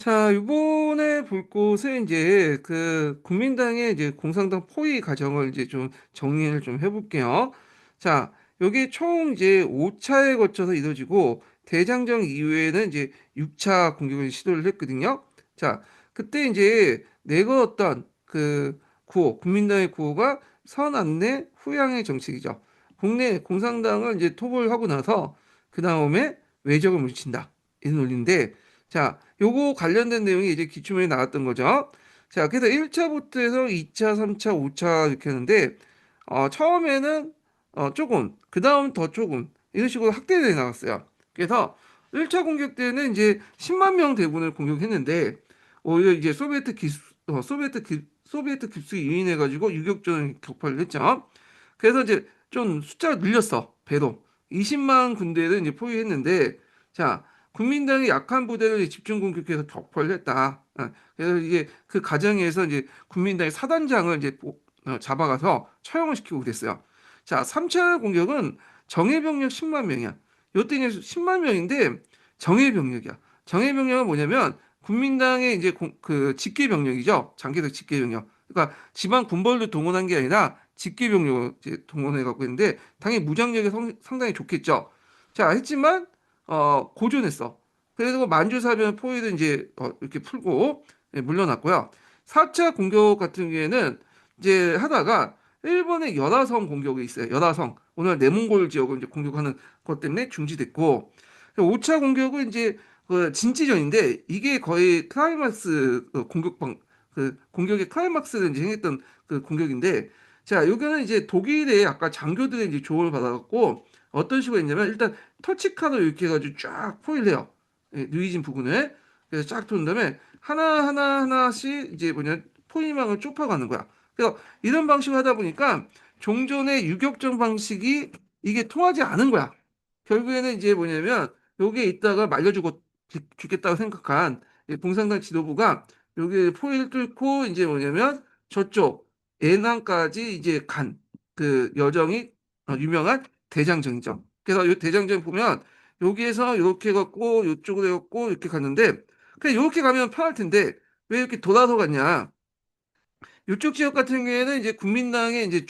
자, 이번에 볼 곳은 이제 그 국민당의 이제 공산당 포위 과정을 이제 좀 정리를 좀 해볼게요. 자, 여기 총 이제 5차에 거쳐서 이루어지고 대장정 이후에는 이제 6차 공격을 시도를 했거든요. 자, 그때 이제 내걸었던 그 구호, 국민당의 구호가 선안내 후양의 정책이죠. 국내 공산당을 이제 토벌하고 나서 그 다음에 외적을 물리친다. 이 논리인데 자, 요거 관련된 내용이 이제 기출문에 나왔던 거죠. 자, 그래서 1차부터 해서 2차, 3차, 5차 이렇게 하는데, 처음에는 조금, 그 다음 더 조금, 이런 식으로 확대돼 나갔어요. 그래서 1차 공격 때는 이제 10만 명 대군을 공격했는데, 오히려 이제 소비에트 깁스 유인해가지고 유격전을 격파를 했죠. 그래서 이제 좀 숫자가 늘렸어, 배로. 20만 군대를 이제 포위했는데, 자, 국민당이 약한 부대를 집중 공격해서 격파를 했다. 그래서 이게 그 과정에서 이제 국민당의 사단장을 이제 잡아가서 처형을 시키고 그랬어요. 자, 3차 공격은 정예병력 10만 명이야. 요때 이제 10만 명인데 정예병력이야. 정예병력은 뭐냐면 국민당의 이제 그 직계병력이죠. 장기적 직계병력. 그러니까 지방 군벌도 동원한 게 아니라 직계병력을 이제 동원해 갖고 있는데 당연히 무장력이 상당히 좋겠죠. 자, 했지만 고전했어. 그래서 만주사변 포위도 이제 이렇게 풀고 물러났고요. 4차 공격 같은 경우에는 이제 하다가 일본의 연화성 공격이 있어요. 연화성. 오늘 내몽골 지역을 이제 공격하는 것 때문에 중지됐고 5차 공격은 이제 그 진지전인데 이게 거의 클라이막스 그 공격의 클라이막스를 이제 행했던 그 공격인데 자, 여기는 이제 독일의 아까 장교들의 이제 조언을 받아갖고 어떤 식으로 했냐면 일단 터치카드 이렇게 해가지고 쫙 포위를 해요. 예, 누이진 부근에. 그래서 쫙 도는 다음에 하나씩 이제 뭐냐, 포위망을 좁혀가는 거야. 그래서 이런 방식으로 하다 보니까 종전의 유격전 방식이 이게 통하지 않은 거야. 결국에는 이제 뭐냐면 여기에 있다가 말려주고 죽겠다고 생각한 이 공산당 지도부가 여기 포위를 뚫고 이제 뭐냐면 저쪽 예난까지 이제 간 그 여정이 유명한 대장정이죠. 그래서 이 대장정 보면 여기에서 이렇게 갔고 이쪽으로 해갖고 이렇게 갔는데 그냥 이렇게 가면 편할 텐데 왜 이렇게 돌아서 갔냐? 이쪽 지역 같은 경우에는 이제 국민당의 이제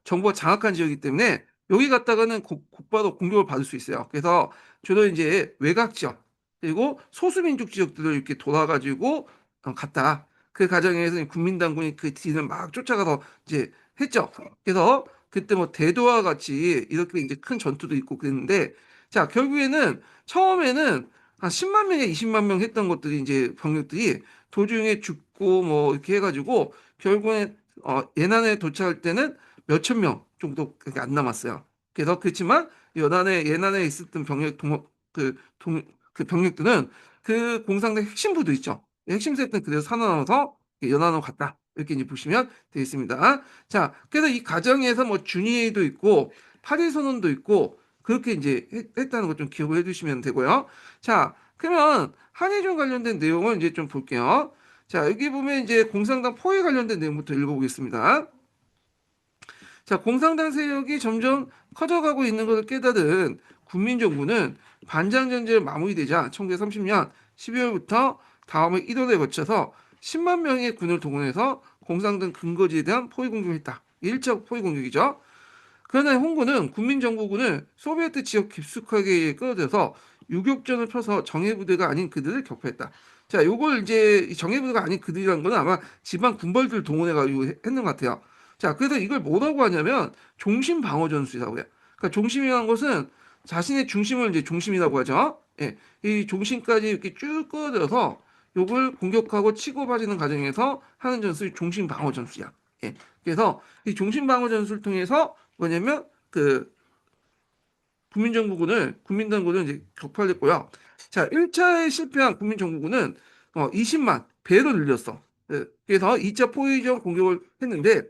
정부가 장악한 지역이기 때문에 여기 갔다가는 곧바로 공격을 받을 수 있어요. 그래서 주로 이제 외곽 지역 그리고 소수민족 지역들을 이렇게 돌아가지고 갔다. 그 과정에서 국민당군이 그 뒤를 막 쫓아가서 이제 했죠. 그래서 그때 뭐 대도와 같이 이렇게 이제 큰 전투도 있고 그랬는데 자 결국에는 처음에는 한 10만 명에 20만 명 했던 것들이 이제 병력들이 도중에 죽고 뭐 이렇게 해가지고 결국에 예난에 도착할 때는 몇천 명 정도밖에 안 남았어요. 그래서 그렇지만 예난에 있었던 그 병력들은 그 공상대 핵심부도 있죠. 핵심 세트는 그대로 살아남아서 연안으로 갔다. 이렇게 이제 보시면 되겠습니다. 자, 그래서 이 과정에서 뭐 준위회의도 있고 파리 선언도 있고 그렇게 이제 했다는 것 좀 기억을 해두시면 되고요. 자, 그러면 한일전 관련된 내용을 이제 좀 볼게요. 자, 여기 보면 이제 공산당 포위 관련된 내용부터 읽어보겠습니다. 자, 공산당 세력이 점점 커져가고 있는 것을 깨달은 국민정부는 반장정제를 마무리되자 1930년 12월부터 다음해 1월에 거쳐서 10만 명의 군을 동원해서 공산당 근거지에 대한 포위 공격을 했다. 1차 포위 공격이죠. 그러나 홍군은 국민정부군을 소비에트 지역 깊숙하게 끌어들여서 유격전을 펴서 정예부대가 아닌 그들을 격파했다. 자, 요걸 이제 정예부대가 아닌 그들이라는 거는 아마 지방 군벌들 동원해가지고 했는 것 같아요. 자, 그래서 이걸 뭐라고 하냐면 종심 방어 전술이라고 해요. 그러니까 종심이라는 것은 자신의 중심을 이제 종심이라고 하죠. 예, 이 종심까지 이렇게 쭉 끌어들여서 요걸 공격하고 치고 빠지는 과정에서 하는 전술이 종심 방어 전술이야. 예, 그래서 이 종심 방어 전술을 통해서 뭐냐면 그 국민당군을 이제 격파했고요. 자, 1차에 실패한 국민정부군은 20만 배로 늘렸어. 예, 그래서 2차 포위적 공격을 했는데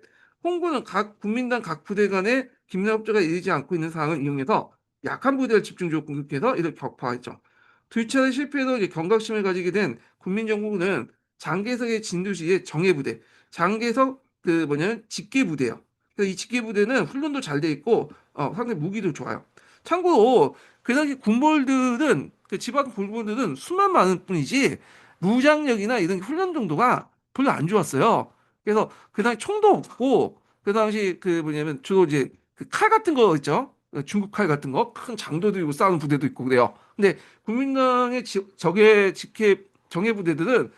홍군은 각 국민당 각 부대 간의 긴밀 협조가 이루어지지 않고 있는 상황을 이용해서 약한 부대를 집중적으로 공격해서 이를 격파했죠. 두 차례 실패로 이제 경각심을 가지게 된 국민정부군은 장개석의 진두시의 정예부대, 장개석 그 뭐냐면 직계부대예요. 그래서 이 직계부대는 훈련도 잘 돼 있고 상당히 무기도 좋아요. 참고로 그 당시 군벌들은 그 지방 군벌들은 수만 많을 뿐이지 무장력이나 이런 훈련 정도가 별로 안 좋았어요. 그래서 그 당시 총도 없고 그 당시 그 뭐냐면 주로 이제 그 칼 같은 거 있죠. 중국 칼 같은 거 큰 장도 들고 싸우는 부대도 있고 그래요. 근데 국민당의 적의 직계 정예 부대들은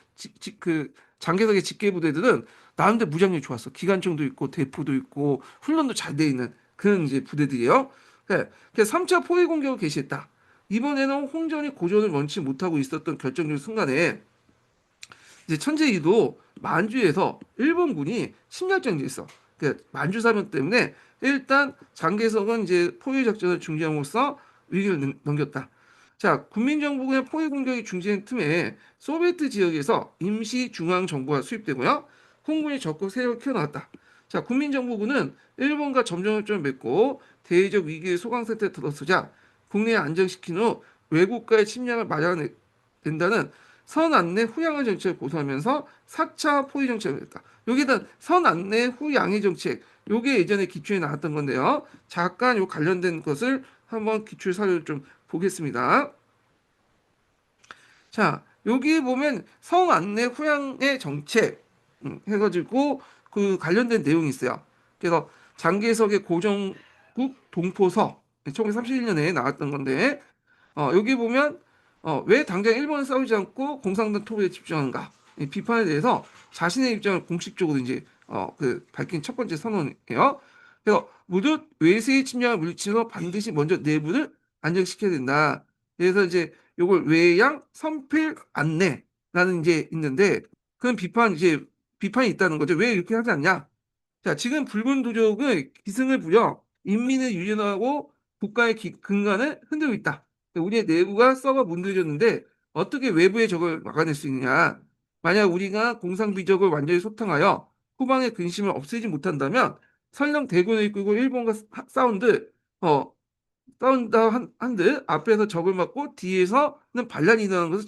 그 장개석의 직계 부대들은 나름대로 무장력이 좋았어. 기관총도 있고 대포도 있고 훈련도 잘 돼 있는 그런 이제 부대들이에요. 네. 그래서 3차 포위 공격을 개시했다. 이번에는 홍전이 고전을 원치 못하고 있었던 결정적 순간에 이제 천재이도 만주에서 일본군이 침략전지했어. 그 만주 사변 때문에 일단 장개석은 이제 포위 작전을 중지함으로써 위기를 넘겼다. 자, 국민정부군의 포위 공격이 중지된 틈에 소비에트 지역에서 임시 중앙 정부가 수입되고요. 홍군이 적극 세력을 키워나갔다. 자, 국민정부군은 일본과 점정협정을 맺고 대외적 위기의 소강 상태에 들어서자 국내에 안정시킨 후 외국과의 침략을 막아낸다는 선안내 후양의 정책을 고수하면서 4차 포위 정책을 했다. 여기다 선안내 후양의 정책, 요게 예전에 기초에 나왔던 건데요. 잠깐 요 관련된 것을 한번 기출 사료를 좀 보겠습니다. 자, 여기 보면 선안내 후양의 정책 해가지고 그 관련된 내용이 있어요. 그래서 장개석의 고정국 동포서 1931년에 나왔던 건데 여기 보면 왜 당장 일본을 싸우지 않고 공산당 토부에 집중하는가? 이 비판에 대해서 자신의 입장을 공식적으로 이제 그 밝힌 첫 번째 선언이에요. 그래서 모두 외세의 침략을 물리치면서 반드시 먼저 내부를 안정시켜야 된다. 그래서 이제 요걸 외양 선필 안내라는 이제 있는데 그런 비판이 있다는 거죠. 왜 이렇게 하지 않냐? 자, 지금 붉은 도적의 기승을 부려 인민을 유연하고 국가의 근간을 흔들고 있다. 우리의 내부가 썩어 문드러졌는데 어떻게 외부의 적을 막아낼 수 있느냐? 만약 우리가 공상비적을 완전히 소탕하여 후방의 근심을 없애지 못한다면 설령 대군을 이끌고 일본과 싸운들 싸운다 한들 앞에서 적을 맞고 뒤에서는 반란이 일어나는 것을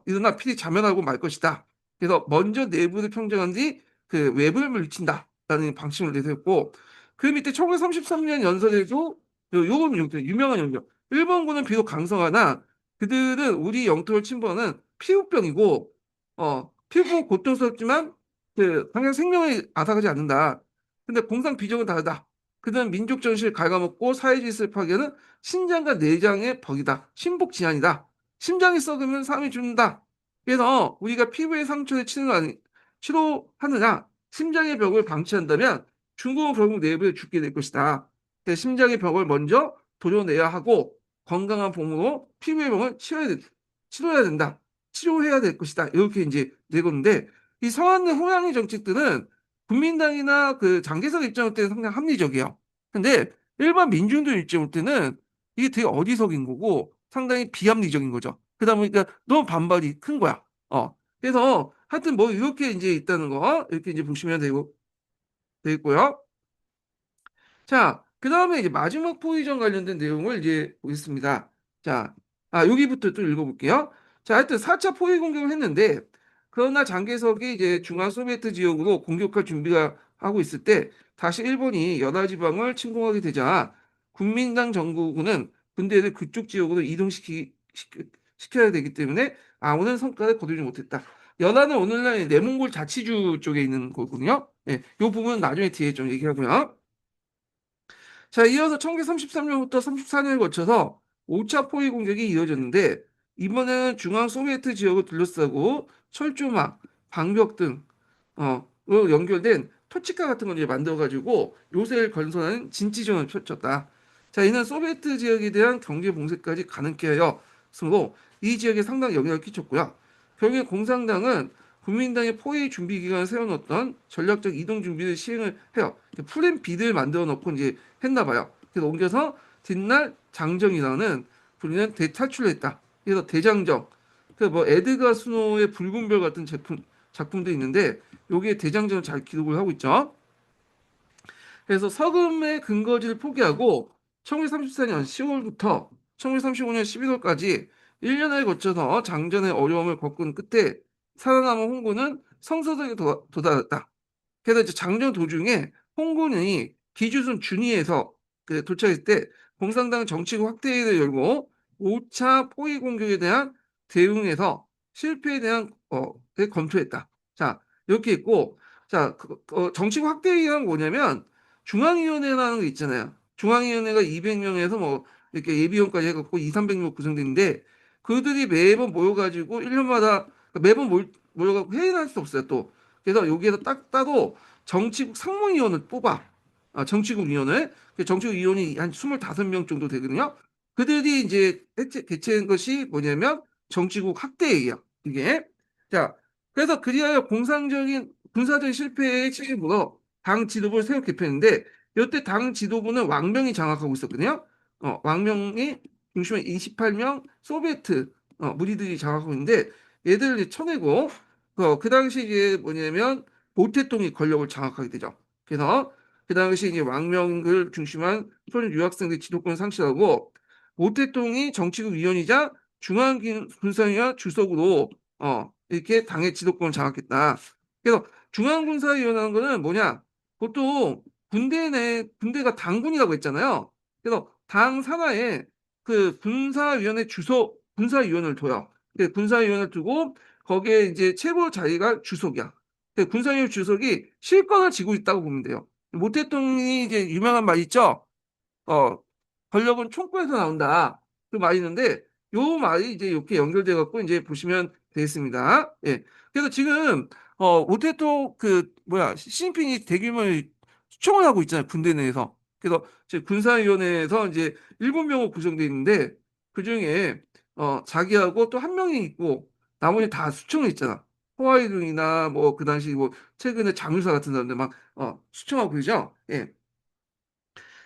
일어나 필히 자면하고 말 것이다. 그래서 먼저 내부를 평정한 뒤 그 외부를 물리친다라는 방침을 내세웠고 그 밑에 1933년 연설에도 요건 유명한 연설. 일본군은 비록 강성하나 그들은 우리 영토를 침범하는 피부병이고 피부 고통스럽지만 당장 생명을 앗아가지 않는다. 근데 공상 비적은 다르다. 그들은 민족 정신을 갉아먹고 사회 질서를 파괴하는 신장과 내장의 벽이다. 신복 지환이다. 심장이 썩으면 사람이 죽는다. 그래서 우리가 피부의 상처를 치료하느냐 심장의 벽을 방치한다면 중국은 결국 내부에 죽게 될 것이다. 그래서 심장의 벽을 먼저 도려내야 하고 건강한 몸으로 피부의 병을 치료해야 된다. 치료해야 될 것이다. 이렇게 이제 내건데 이 성한의 호양의 정책들은 국민당이나 그 장개석 입장일 때는 상당히 합리적이에요. 근데 일반 민중들 입장일 때는 이게 되게 어리석인 거고 상당히 비합리적인 거죠. 그러다 보니까 너무 반발이 큰 거야. 그래서 하여튼 뭐 이렇게 이제 있다는 거 이렇게 이제 보시면 되겠고요. 자, 그 다음에 이제 마지막 포위전 관련된 내용을 이제 보겠습니다. 자, 여기부터 또 읽어볼게요. 자, 하여튼 4차 포위 공격을 했는데, 그러나 장개석이 이제 중앙 소비에트 지역으로 공격할 준비가 하고 있을 때, 다시 일본이 연하 지방을 침공하게 되자, 국민당 정부군은 군대를 그쪽 지역으로 시켜야 되기 때문에 아무런 성과를 거두지 못했다. 연하는 오늘날 내몽골 자치주 쪽에 있는 거거든요. 예, 이 부분은 나중에 뒤에 좀 얘기하고요. 자, 이어서 1933년부터 34년을 거쳐서 5차 포위 공격이 이어졌는데 이번에는 중앙 소비에트 지역을 둘러싸고 철조망, 방벽 등 으로 연결된 토치카 같은 걸 이제 만들어가지고 요새를 건설하는 진지전을 펼쳤다. 자, 이는 소비에트 지역에 대한 경제 봉쇄까지 가능케 하였으므로 이 지역에 상당히 영향을 끼쳤고요. 결국에 공산당은 국민당의 포위 준비 기간을 세워놓던 전략적 이동 준비를 시행을 해요. 플랜 B를 만들어 놓고 이제 했나 봐요. 그래서 옮겨서 뒷날 장정이라는 부리는 대탈출을 했다. 그래서 대장정. 그 뭐 에드가 스노우의 붉은 별 같은 작품도 있는데 여기에 대장정을 잘 기록을 하고 있죠. 그래서 서금의 근거지를 포기하고 1934년 10월부터 1935년 11월까지 1년을 거쳐서 장전의 어려움을 겪은 끝에 살아남은 홍군은 성서성에 도달했다. 그래서 이제 장전 도중에 홍군이 기주순 준위에서 도착했을 때 공산당 정치국 확대회의를 열고 5차 포위 공격에 대한 대응에서 실패에 대한 검토했다. 자, 이렇게 있고, 자, 정치국 확대위원회가 뭐냐면 중앙위원회라는 게 있잖아요. 중앙위원회가 200명에서 뭐 이렇게 예비위원까지 해갖고 2, 300명 구성되는데 그들이 매번 모여가지고 1년마다 매번 모여갖고 회의를 할 수 없어요. 또 그래서 여기에서 딱 따로 정치국 상무위원을 뽑아. 정치국 위원회. 정치국 위원이 한 25명 정도 되거든요. 그들이 이제 개최한 것이 뭐냐면 정치국 확대회의야. 이게. 자, 그래서 그리하여 공상적인 군사적인 실패의 책임으로 당 지도부를 새로 개편했는데 이때 당 지도부는 왕명이 장악하고 있었거든요. 왕명이 중심에 28명 소비에트 무리들이 장악하고 있는데 얘들을 이제 쳐내고 그 당시 이게 뭐냐면 모태똥이 권력을 장악하게 되죠. 그래서 그 당시 이제 왕명을 중심한 소련 유학생들 지도권을 상실하고 모태똥이 정치국 위원이자 중앙군사위원 주석으로 이렇게 당의 지도권을 장악했다. 그래서 중앙군사위원회라는 거는 뭐냐? 보통 군대가 당군이라고 했잖아요. 그래서 당 산하에 그 군사위원회 군사위원을 둬요. 군사위원을 두고 거기에 이제 최고 자리가 주석이야. 군사위원 주석이 실권을 쥐고 있다고 보면 돼요. 모태똥이 이제 유명한 말 있죠? 어, 권력은 총구에서 나온다. 그 말이 있는데, 요 말이 이제 이렇게 연결돼 갖고 이제 보시면 되겠습니다. 예. 그래서 지금, 모테토 시진핑이 대규모의 수청을 하고 있잖아요. 군대 내에서. 그래서 지금 군사위원회에서 이제 7명으로 구성되어 있는데, 그 중에, 자기하고 또 한 명이 있고, 나머지 다 수청을 있잖아. 호와이둥이나 뭐, 그 당시 뭐, 최근에 장유사 같은 사람들 막, 수청하고 그러죠. 예.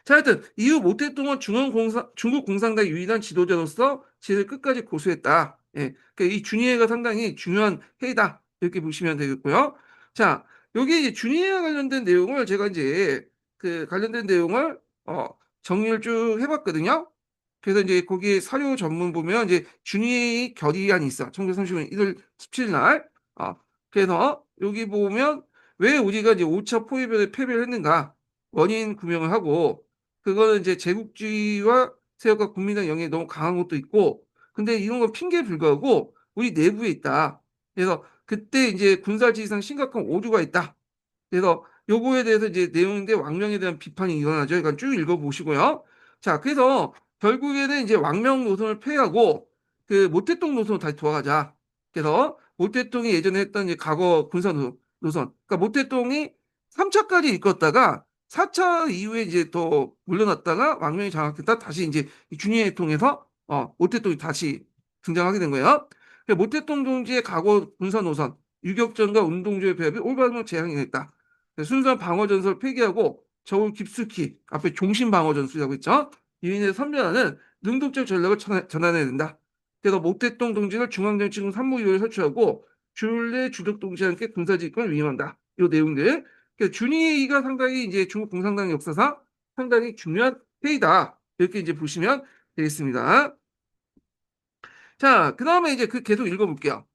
자, 하여튼 이후 모태똥은 중국 공산당의 유일한 지도자로서 지를 끝까지 고수했다. 예, 그러니까 이 준위회가 상당히 중요한 회의다. 이렇게 보시면 되겠고요. 자, 여기 이제 준위회와 관련된 내용을 제가 이제 그 관련된 내용을 정리를 쭉 해봤거든요. 그래서 이제 거기 사료 전문 보면 이제 준위회의 결의안이 있어. 1935년 1월 17일 날. 그래서 여기 보면 왜 우리가 이제 5차 포위변에 패배를 했는가 원인 규명을 하고 그거는 이제 제국주의와 세력과 국민의 영향이 너무 강한 것도 있고, 근데 이런 건 핑계에 불과하고 우리 내부에 있다. 그래서 그때 이제 군사지휘상 심각한 오류가 있다. 그래서 요거에 대해서 이제 내용인데 왕명에 대한 비판이 일어나죠. 그러니까 쭉 읽어보시고요. 자, 그래서 결국에는 이제 왕명 노선을 폐하고 그 모태똥 노선으로 다시 돌아가자. 그래서 모태똥이 예전에 했던 이제 과거 군사 노선. 그러니까 모태똥이 3차까지 이끌었다가 4차 이후에 이제 또 물러났다가 왕명이 장악했다 다시 이제 준위회 통해서 모태똥이 다시 등장하게 된 거예요. 모태똥 동지의 과거 군사 노선, 유격전과 운동주의 배합이 올바른 재앙했다. 순수한 방어 전술을 폐기하고 적을 깊숙이 앞에 종신 방어 전술이라고 했죠. 이인의 선변하는 능동적 전략을 전환해야 된다. 그래서 모태똥 동지를 중앙정치국 산무위원회에 설치하고 주내 주적 동지와 함께 군사지휘권을 위임한다. 이 내용들. 준위가 상당히 이제 중국 공산당 역사상 상당히 중요한 회의다. 이렇게 이제 보시면 되겠습니다. 자, 그 다음에 이제 그 계속 읽어볼게요.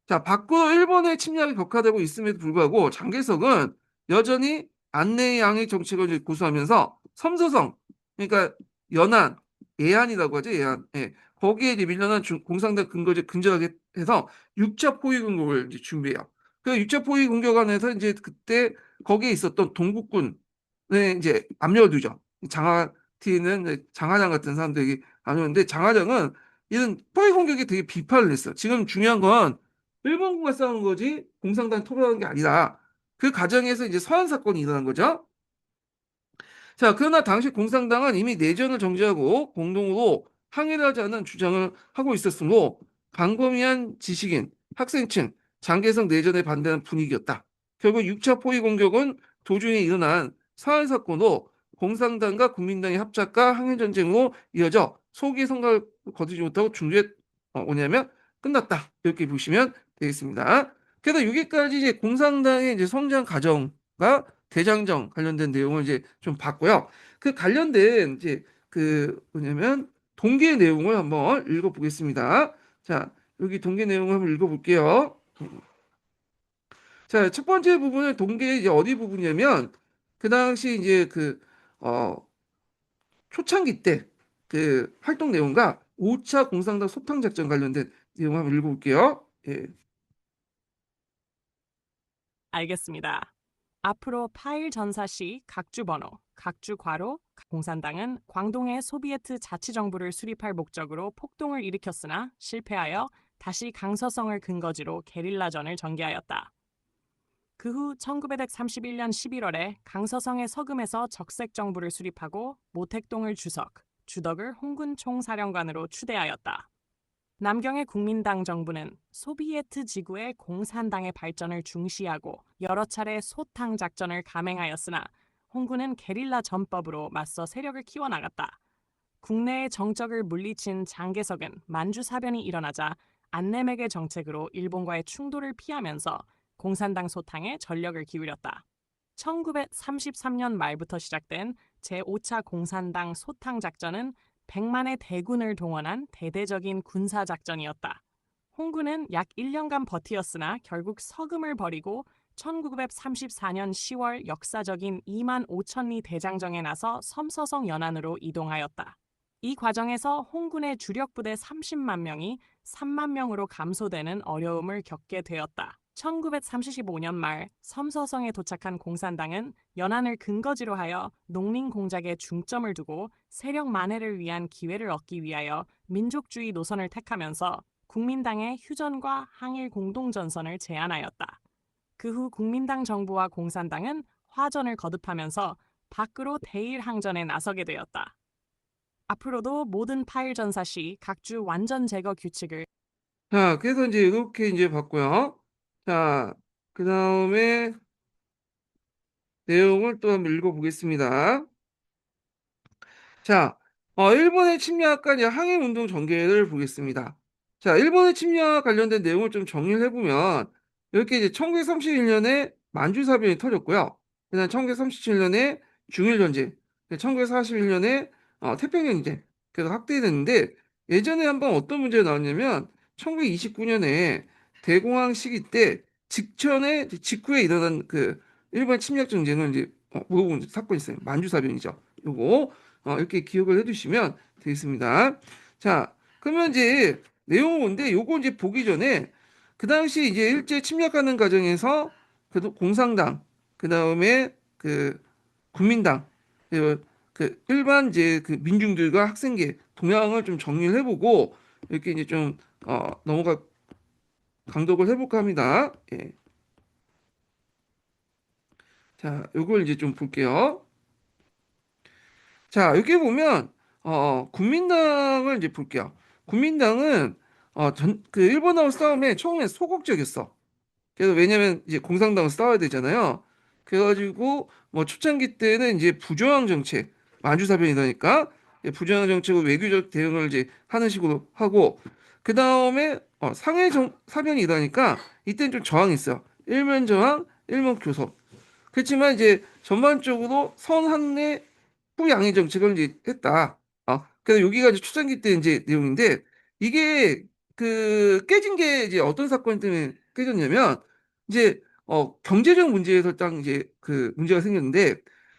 자, 밖으로 일본의 침략이 격화되고 있음에도 불구하고 장개석은 여전히 안내의 양의 정책을 고수하면서 섬서성, 그러니까 연안, 예안이라고 하죠, 예안. 예. 거기에 이제 밀려난 공산당 근거지 근절하게 해서 6차 포위 공격을 이제 준비해요. 그 6차 포위 공격 안에서 이제 그때 거기에 있었던 동국군에 이제 압력을 두죠. 장하티는 장하장 같은 사람들이 압력인데 장하장은 이런 포위 공격에 되게 비판을 했어. 지금 중요한 건 일본군과 싸우는 거지 공산당 토벌하는 게 아니다. 그 과정에서 이제 서한 사건이 일어난 거죠. 자, 그러나 당시 공산당은 이미 내전을 정지하고 공동으로 항일을 하지 않은 주장을 하고 있었으므로 광범위한 지식인, 학생층, 장개성 내전에 반대하는 분위기였다. 결국 6차 포위 공격은 도중에 일어난 서한 사건으로 공산당과 국민당의 합작과 항일 전쟁으로 이어져 소기의 성과를 거두지 못하고 중주에 오냐면 끝났다. 이렇게 보시면 되겠습니다. 그래서 여기까지 이제 공산당의 이제 성장 과정과 대장정 관련된 내용을 이제 좀 봤고요. 그 관련된 이제 그 뭐냐면 동계 내용을 한번 읽어보겠습니다. 자, 여기 동계 내용을 한번 읽어볼게요. 자, 첫 번째 부분은 동계 이제 어디 부분이냐면 그 당시 이제 어, 초창기 때 그 활동 내용과 5차 공산당 소탕 작전 관련된 내용 한번 읽어볼게요. 예. 알겠습니다. 앞으로 파일 전사 시 각주 번호, 각주 괄호, 공산당은 광동의 소비에트 자치정부를 수립할 목적으로 폭동을 일으켰으나 실패하여 다시 강서성을 근거지로 게릴라전을 전개하였다. 그 후 1931년 11월에 강서성의 서금에서 적색정부를 수립하고 모택동을 주석, 주덕을 홍군 총사령관으로 추대하였다. 남경의 국민당 정부는 소비에트 지구의 공산당의 발전을 중시하고 여러 차례 소탕 작전을 감행하였으나 홍군은 게릴라 전법으로 맞서 세력을 키워나갔다. 국내의 정적을 물리친 장개석은 만주사변이 일어나자 안내맥의 정책으로 일본과의 충돌을 피하면서 공산당 소탕에 전력을 기울였다. 1933년 말부터 시작된 제5차 공산당 소탕 작전은 100만의 대군을 동원한 대대적인 군사작전이었다. 홍군은 약 1년간 버티었으나 결국 서금을 버리고 1934년 10월 역사적인 2만 5천 리 대장정에 나서 섬서성 연안으로 이동하였다. 이 과정에서 홍군의 주력 부대 30만 명이 3만 명으로 감소되는 어려움을 겪게 되었다. 1935년 말 섬서성에 도착한 공산당은 연안을 근거지로 하여 농林공작에 중점을 두고 세력 만회를 위한 기회를 얻기 위하여 민족주의 노선을 택하면서 국민당의 휴전과 항일 공동전선을 제안하였다. 그 후 국민당 정부와 공산당은 화전을 거듭하면서 밖으로 대일 항전에 나서게 되었다. 앞으로도 모든 파일 전사 시 각주 완전 제거 규칙을 자, 그래서 이제 이렇게 이제 봤고요. 자, 그 다음에 내용을 또 한번 읽어보겠습니다. 자, 일본의 침략과 이제 항일운동 전개를 보겠습니다. 자, 일본의 침략 관련된 내용을 좀 정리를 해보면, 이렇게 이제 1931년에 만주사변이 터졌고요. 그다음 1937년에 중일전쟁, 1941년에 태평양전쟁, 그래서 확대됐는데, 예전에 한번 어떤 문제가 나왔냐면, 1929년에 대공황 시기 때 직후에 일어난 그 일본 침략 전쟁을 이제 물어본 사건이 있어요. 만주사변이죠. 요거 이렇게 기억을 해두시면 되겠습니다. 자, 그러면 이제 내용을 보는데 요거 이제 보기 전에 그 당시 이제 일제 침략하는 과정에서 그 공산당, 그 다음에 그 국민당, 그 일반 이제 그 민중들과 학생계 동향을 좀 정리를 해보고 이렇게 이제 좀 넘어가 강독을 해볼까 합니다. 예. 자, 요걸 이제 좀 볼게요. 자, 여기 보면 국민당을 이제 볼게요. 국민당은 그 일본하고 싸움에 처음에 소극적이었어. 그래서 왜냐면 이제 공산당을 싸워야 되잖아요. 그래가지고 뭐 초창기 때는 이제 부정항 정책, 만주사변이라니까 부정항 정책으로 외교적 대응을 이제 하는 식으로 하고 그 다음에 사변이 일어나니까 이때는 좀 저항이 있어요. 일면 저항, 일면 교섭. 그렇지만 이제 전반적으로 선한내 후양의 정책을 이제 했다. 그래서 여기가 이제 초창기 때 이제 내용인데 이게 그 깨진 게 이제 어떤 사건 때문에 깨졌냐면 이제 경제적 문제에서 딱 이제 그 문제가 생겼는데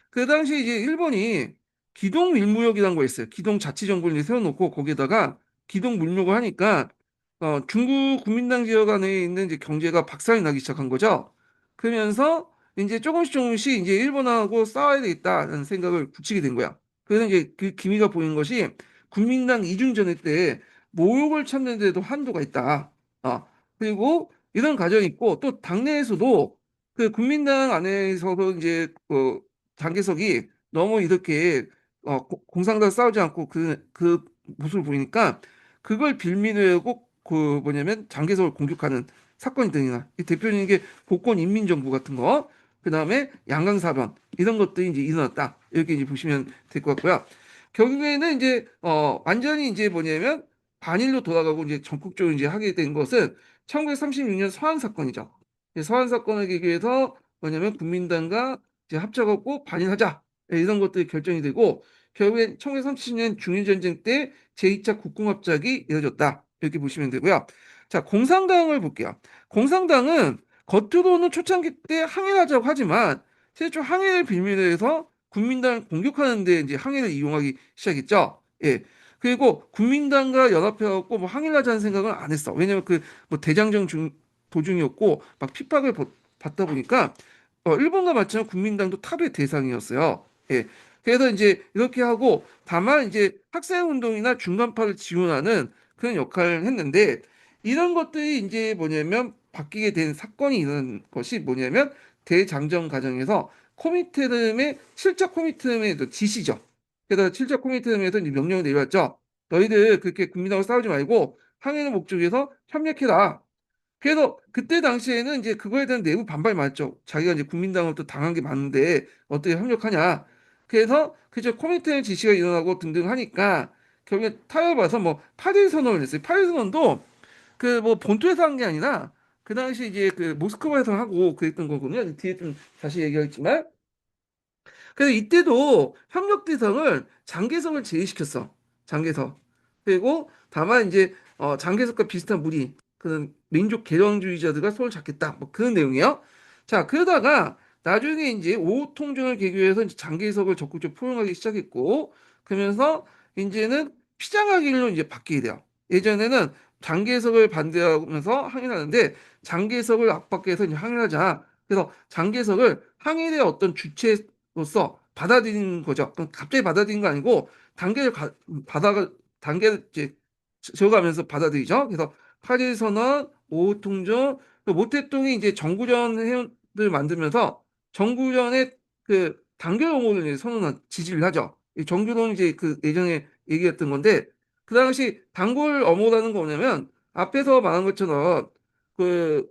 그 당시 이제 일본이 기동 밀무역이라는 거 있어요. 기동 자치정부를 이제 세워놓고 거기에다가 기동 밀무역을 하니까 중국 국민당 지역 안에 있는 이제 경제가 박살이 나기 시작한 거죠. 그러면서 이제 조금씩 이제 일본하고 싸워야 되겠다는 생각을 굳히게 된 거야. 그래서 이제 그 기미가 보이는 것이 국민당 이중전회 때 모욕을 참는 데도 한도가 있다. 그리고 이런 과정이 있고 또 당내에서도 그 국민당 안에서도 이제 장개석이 너무 이렇게 공상당 싸우지 않고 그 모습을 보이니까 그걸 빌미로 하고 그 뭐냐면 장개석을 공격하는 사건이 되니라. 이 대표적인 게 복권 인민정부 같은 거, 그 다음에 양강사변 이런 것들이 이제 일어났다. 이렇게 이제 보시면 될 것 같고요. 결국에는 이제 완전히 이제 뭐냐면 반일로 돌아가고 이제 전국적으로 이제 하게 된 것은 1936년 서한 사건이죠. 서한 사건을 계기해서 뭐냐면 국민당과 이제 합작하고 반일하자 이런 것들이 결정이 되고 결국엔 1937년 중일전쟁 때 제2차 국공합작이 이뤄졌다. 이렇게 보시면 되고요. 자, 공산당을 볼게요. 공산당은 겉으로는 초창기 때 항일하자고 하지만 최초 항일 빌미로 해서 국민당을 공격하는 데 이제 항일을 이용하기 시작했죠. 예. 그리고 국민당과 연합해갖고 뭐 항일하자는 생각은 안 했어. 왜냐면 그 뭐 대장정 도중이었고 막 핍박을 받다 보니까 일본과 마찬가지로 국민당도 탑의 대상이었어요. 예. 그래서 이제 이렇게 하고 다만 이제 학생운동이나 중간파를 지원하는 그런 역할을 했는데 이런 것들이 이제 뭐냐면 바뀌게 된 사건이 있는 것이 뭐냐면 대장정 과정에서 코미테름의 실적 코미테름의 지시죠. 그래서 실적 코미테름에서 이제 명령을 내려왔죠. 너희들 그렇게 국민하고 싸우지 말고 항해의 목적에서 협력해라. 그래서 그때 당시에는 이제 그거에 대한 내부 반발이 많았죠. 자기가 이제 국민당을 또 당한 게 많은데 어떻게 협력하냐. 그래서 그저 코미테의 지시가 일어나고 등등 하니까 결국에 타협해서 뭐 8일 선언을 냈어요. 8일 선언도 그 뭐 본토에서 한 게 아니라 그 당시 이제 그 모스크바에서 하고 그랬던 거거든요. 뒤에 좀 다시 얘기하겠지만 그래서 이때도 협력 대상을 장개석을 제외시켰어. 장개석. 그리고 다만 이제 장개석과 비슷한 무리 그런 민족 개량주의자들과 손을 잡겠다. 뭐 그런 내용이에요. 자, 그러다가 나중에 이제 오호통전을 계기해서 이제 장개석을 적극적으로 포용하기 시작했고 그러면서 이제는 피장하기로 이제 바뀌게 돼요. 예전에는 장개석을 반대하면서 항일하는데 장개석을 압박해서 이제 항일하자. 그래서 장개석을 항일의 어떤 주체로서 받아들이는 거죠. 그럼 갑자기 받아들이는 거 아니고 단계를 단계를 이제 지어가면서 받아들이죠. 그래서 파리선언, 오호통전, 모태똥이 이제 정구전 회원들 만들면서 정구전의 그 단결 옹호를 이제 선언한 지지를 하죠. 이 정규론 이제 그 예전에 얘기했던 건데 그 당시 단골 엄호라는 거 뭐냐면 앞에서 말한 것처럼 그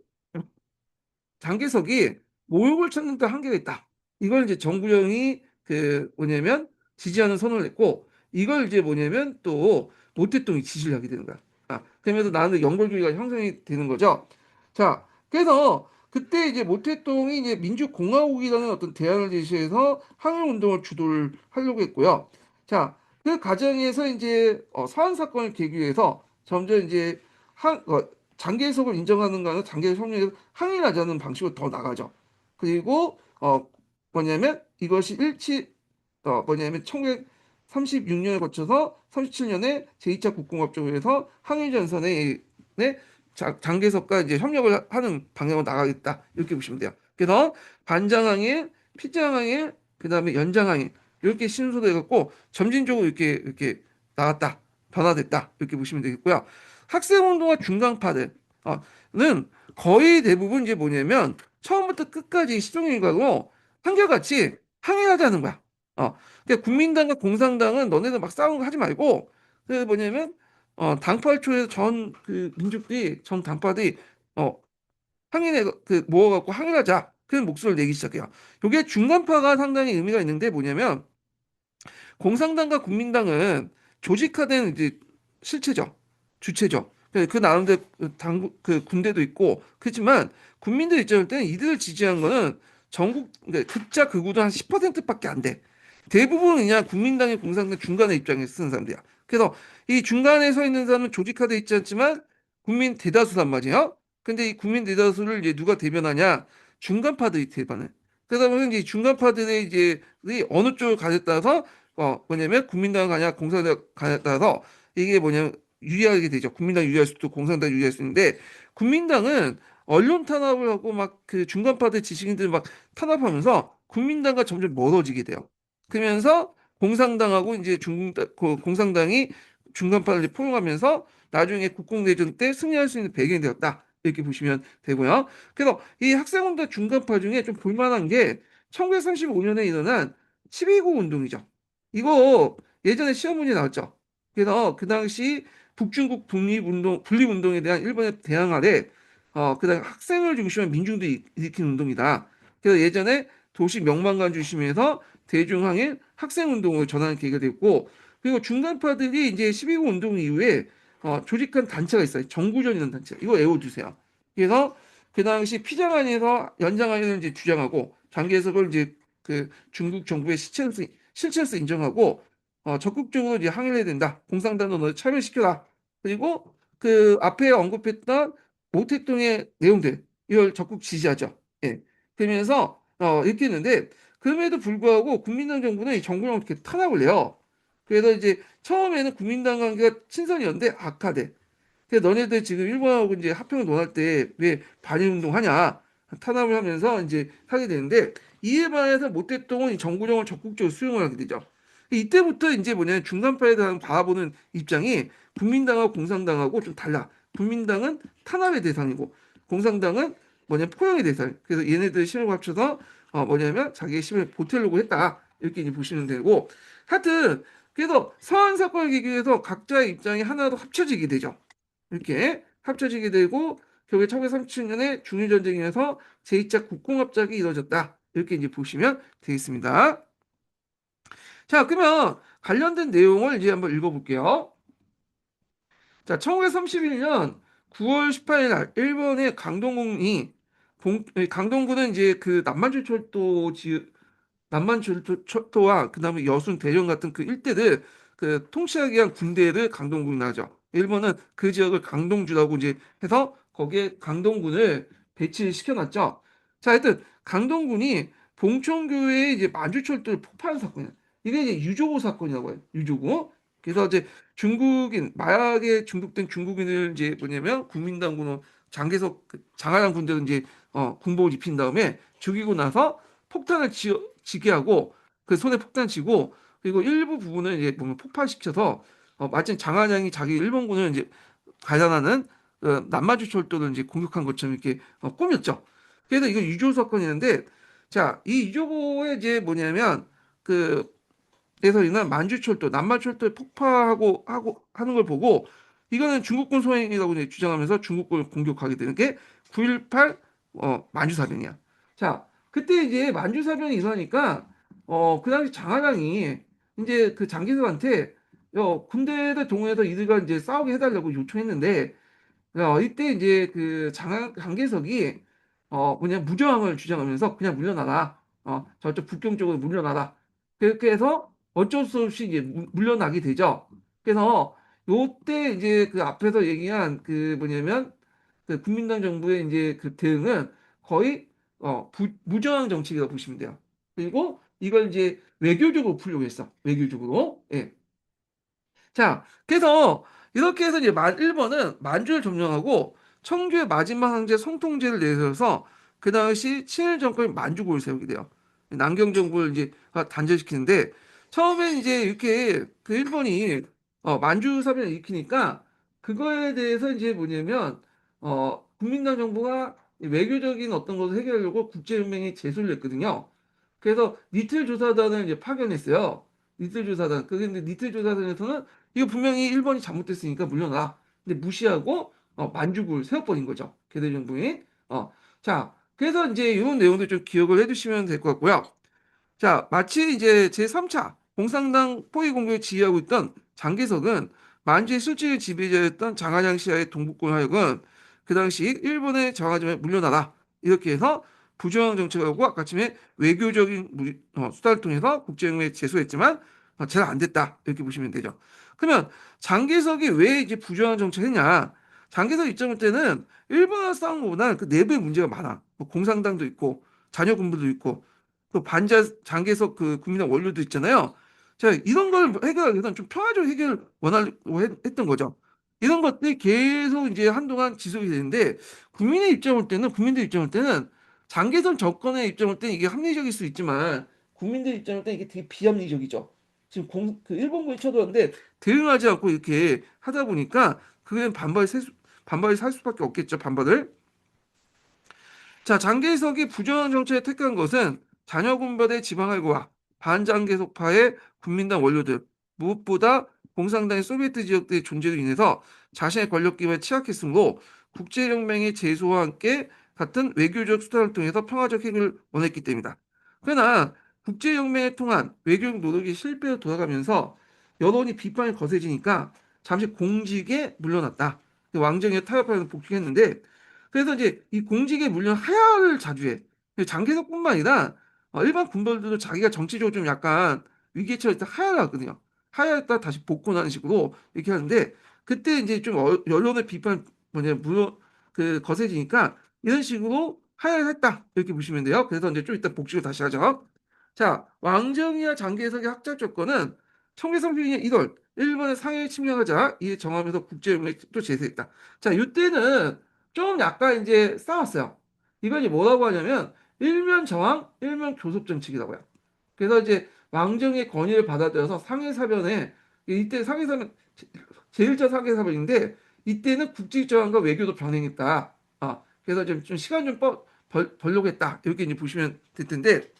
장개석이 모욕을 찾는 데 한계가 있다. 이걸 이제 정구영이 그 뭐냐면 지지하는 선언을 했고 이걸 이제 뭐냐면 또 모태똥이 지지를 하게 되는 거야. 그러면서 나는 연골주의가 형성이 되는 거죠. 자, 그래서 그때 이제 모태똥이 이제 민주공화국이라는 어떤 대안을 제시해서 항일운동을 주도를 하려고 했고요. 자, 그 과정에서 이제 서한 사건을 계기로 해서 점점 이제 장개석을 인정하는 거는 장개석 협력에서 항일하자는 방식으로 더 나가죠. 그리고 뭐냐면 이것이 뭐냐면 1936년에 거쳐서 37년에 제2차 국공합작을 해서 항일전선에 장개석과 이제 협력을 하는 방향으로 나가겠다 이렇게 보시면 돼요. 그래서 반장항일, 피장항일, 그다음에 연장항일 이렇게 순서로 해갖고 점진적으로 이렇게 나갔다 변화됐다 이렇게 보시면 되겠고요. 학생운동과 중간파들은 거의 대부분 이제 뭐냐면 처음부터 끝까지 시종일관으로 한결같이 항의하자는 거야. 그러니까 국민당과 공산당은 너네들 막 싸우는 거 하지 말고 그 뭐냐면 당파초에서 전 그 민족들이 전 당파들이 어 항일에 그 모아갖고 항일하자 그런 목소리를 내기 시작해요. 이게 중간파가 상당히 의미가 있는데 뭐냐면 공산당과 국민당은 조직화된 이제 실체죠. 주체죠. 그 나름대로 그 군대도 있고 그렇지만 국민들 입장일 때는 이들을 지지한 거는 전국 그러니까 극자 극우도 한 10%밖에 안 돼. 대부분 그냥 국민당의 공산당 중간의 입장에 쓰는 사람들이야. 그래서 이 중간에 서 있는 사람은 조직화돼 있지 않지만 국민 대다수란 말이에요. 근데 이 국민 대다수를 이제 누가 대변하냐? 중간파들이 대변해. 그러다 보면 이제 중간파들의 이제 어느 쪽을 가냐에 따라서 뭐냐면 국민당 가냐 공산당 가냐에 따라서 이게 뭐냐면 유리하게 되죠. 국민당 유리할 수도 있고 공산당 유리할 수 있는데 국민당은 언론 탄압을 하고 막 그 중간파들 지식인들 막 탄압하면서 국민당과 점점 멀어지게 돼요. 그러면서 공산당하고 이제 공산당이 중간파를 이제 포용하면서 나중에 국共내전 때 승리할 수 있는 배경이 되었다. 이렇게 보시면 되고요. 그래서 이 학생운동 중간파 중에 좀 볼만한 게 1935년에 일어난 12구 운동이죠. 이거 예전에 시험 문제 나왔죠. 그래서 그 당시 북중국 분립운동에 대한 일본의 대항 아래 그다음 학생을 중심으로 민중들이 일으킨 운동이다. 그래서 예전에 도시 명망관 중심에서 대중항일 학생운동을 전환 계기가 됐고 그리고 중간파들이 이제 12구 운동 이후에 조직한 단체가 있어요. 정구전이라는 단체. 이거 외워두세요. 그래서 그 당시 피장안에서 연장안을 이제 주장하고 장개석을 이제 그 중국 정부의 실체로서 인정하고 적극적으로 이제 항일해야 된다. 공산당도 너 참여시켜라. 그리고 그 앞에 언급했던 모택동의 내용들 이걸 적극 지지하죠. 예. 그러면서 이렇게 했는데 그럼에도 불구하고 국민당 정부는 이 정부랑 이렇게 탄압을 해요. 그래서 이제 처음에는 국민당 관계가 친선이었는데 악화돼. 그래서 너네들 지금 일본하고 이제 합병을 논할 때 왜 반일운동 하냐 탄압을 하면서 이제 하게 되는데 이에 반해서 모택동은 이 정부령을 적극적으로 수용을 하게 되죠. 이때부터 이제 뭐냐면 중간파에 대한 바라보는 입장이 국민당하고 공산당하고 좀 달라. 국민당은 탄압의 대상이고 공산당은 뭐냐면 포용의 대상. 그래서 얘네들 힘을 합쳐서 뭐냐면 자기의 힘을 보태려고 했다. 이렇게 이제 보시면 되고 하여튼 그래서 서한 사건을 계기해서 각자의 입장이 하나로 합쳐지게 되죠. 이렇게 합쳐지게 되고 결국에 1937년에 중일전쟁에서 제2차 국공합작이 이루어졌다. 이렇게 이제 보시면 되겠습니다. 자, 그러면 관련된 내용을 이제 한번 읽어볼게요. 자, 1931년 9월 18일 날 일본의 강동군이 강동군은 이제 그 남만철도와 그다음에 여순 대령 같은 그 일대를 그 통치하기 위한 군대를 강동군이 나죠. 일본은 그 지역을 강동주라고 이제 해서 거기에 강동군을 배치를 시켜놨죠. 자, 하여튼 강동군이 봉천교회에 이제 만주철도를 폭파한 사건이야. 이게 이제 유조고 사건이라고 해요. 유조고. 그래서 이제 중국인 마약에 중독된 중국인을 이제 뭐냐면 국민당군은 장개석 장하장 군대를 이제 군복을 입힌 다음에 죽이고 나서 폭탄을 지게 하고 그 손에 폭탄 치고 그리고 일부 부분을 이제 보면 폭발시켜서 마침 장한양이 자기 일본군을 이제 가장하는 남만주 철도를 이제 공격한 것처럼 이렇게 꾸몄죠. 그래서 이거 유조 사건이었는데 자, 이 유조고에 이제 뭐냐면 그 그래서 이날 만주철도, 남만철도에 폭파하고 하고 하는 걸 보고 이거는 중국군 소행이라고 이제 주장하면서 중국군을 공격하게 되는 게 9.18 만주사변이야. 자, 그때 이제 만주사변이 일어나니까 그 당시 장하랑이 이제 그 장기석한테 군대를 동원해서 이들과 이제 싸우게 해달라고 요청했는데 이때 이제 그 장개석이 뭐냐 무저항을 주장하면서 그냥 물러나라. 저쪽 북경 쪽으로 물러나라. 그렇게 해서 어쩔 수 없이 이제 물러나게 되죠. 그래서 요때 이제 그 앞에서 얘기한 그 뭐냐면 그 국민당 정부의 이제 그 대응은 거의 무저항 정책이라고 보시면 돼요. 그리고 이걸 이제 외교적으로 풀려고 했어. 외교적으로. 예. 자, 그래서 이렇게 해서 이제 일본은 만주를 점령하고 청주의 마지막 황제 송통제를 내세워서 그 당시 친일 정권이 만주국을 세우게 돼요. 남경 정부를 이제 단절시키는데 처음엔 이제 이렇게 그 일본이 만주 사변을 일으키니까 그거에 대해서 이제 뭐냐면 국민당 정부가 외교적인 어떤 것을 해결하려고 국제연맹에 제소를 했거든요. 그래서 니틀 조사단을 이제 파견했어요. 니틀 조사단. 근데 니틀 조사단에서는 이거 분명히 일본이 잘못됐으니까 물러나. 근데 무시하고 만주국을 세워버린 거죠. 개대 정부인. 자, 그래서 이제 이런 내용도 좀 기억을 해두시면 될 것 같고요. 자, 마치 이제 제3차 공산당 포위 공격을 지휘하고 있던 장개석은 만주의 실질의 지배자였던 장한양 씨와의 동북군 하여금 그 당시 일본의 장하점에 물러나라. 이렇게 해서 부정한 정책하고 아까쯤에 외교적인 수단을 통해서 국제연맹에 제소했지만 잘 안 됐다. 이렇게 보시면 되죠. 그러면 장개석이 왜 이제 부정한 정책을 했냐? 장개석 입장 때는 일본과 싸운 것보다는 그 내부에 문제가 많아. 뭐 공산당도 있고 자녀 군부도 있고 또 반자 장개석 그 국민당 원료도 있잖아요. 자, 이런 걸 해결하기 위해서는 좀 평화적 해결을 원하려고 했던 거죠. 이런 것들이 계속 이제 한동안 지속이 되는데 국민들 입장을 때는 장개석 정권의 입장을 때는 이게 합리적일 수 있지만 국민들 입장을 때는 이게 되게 비합리적이죠. 지금 그 일본군이 쳐들었는데 대응하지 않고 이렇게 하다 보니까 그게 반발이 살 수밖에 없겠죠. 반발을. 자, 장개석이 부정한 정책을 택한 것은 자녀 군벌의 지방할구와 반장개석파의 국민당 원료들, 무엇보다 공산당의 소비에트 지역들의 존재로 인해서 자신의 권력 기반을 취약했으므로 국제연맹의 제소와 함께 같은 외교적 수단을 통해서 평화적 해결을 원했기 때문이다. 그러나 국제연맹을 통한 외교적 노력이 실패로 돌아가면서 여론이 비판이 거세지니까 잠시 공직에 물러났다. 왕정에 타협하면서 복직했는데 그래서 이제 이 공직에 물론 하야를 자주 해. 장개석뿐만 아니라 일반 군벌들도 자기가 정치적으로 좀 약간 위기에 처할 때 하야를 하거든요. 하야했다 다시 복권하는 식으로 이렇게 하는데 그때 이제 좀 여론의 비판 뭐냐 물론 그 거세지니까 이런 식으로 하야를 했다 이렇게 보시면 돼요. 그래서 이제 좀 이따 복직을 다시 하죠. 자, 왕정이와 장개석의 학적 조건은 청계산 필리년 1월 일본의 상해를 침략하자 이에 정하면서 국제연맹에 또 제소했다. 자, 이때는 좀 약간 이제 싸웠어요. 이걸 이제 뭐라고 하냐면 일면 저항, 일면 교섭 정책이라고 해요. 그래서 이제 왕정의 건의를 받아들여서 상해사변에 이때 상해사변 제1차 상해사변인데 이때는 국제저항과 외교도 병행했다. 그래서 좀 시간 좀 벌려고 했다. 이렇게 이제 보시면 될 텐데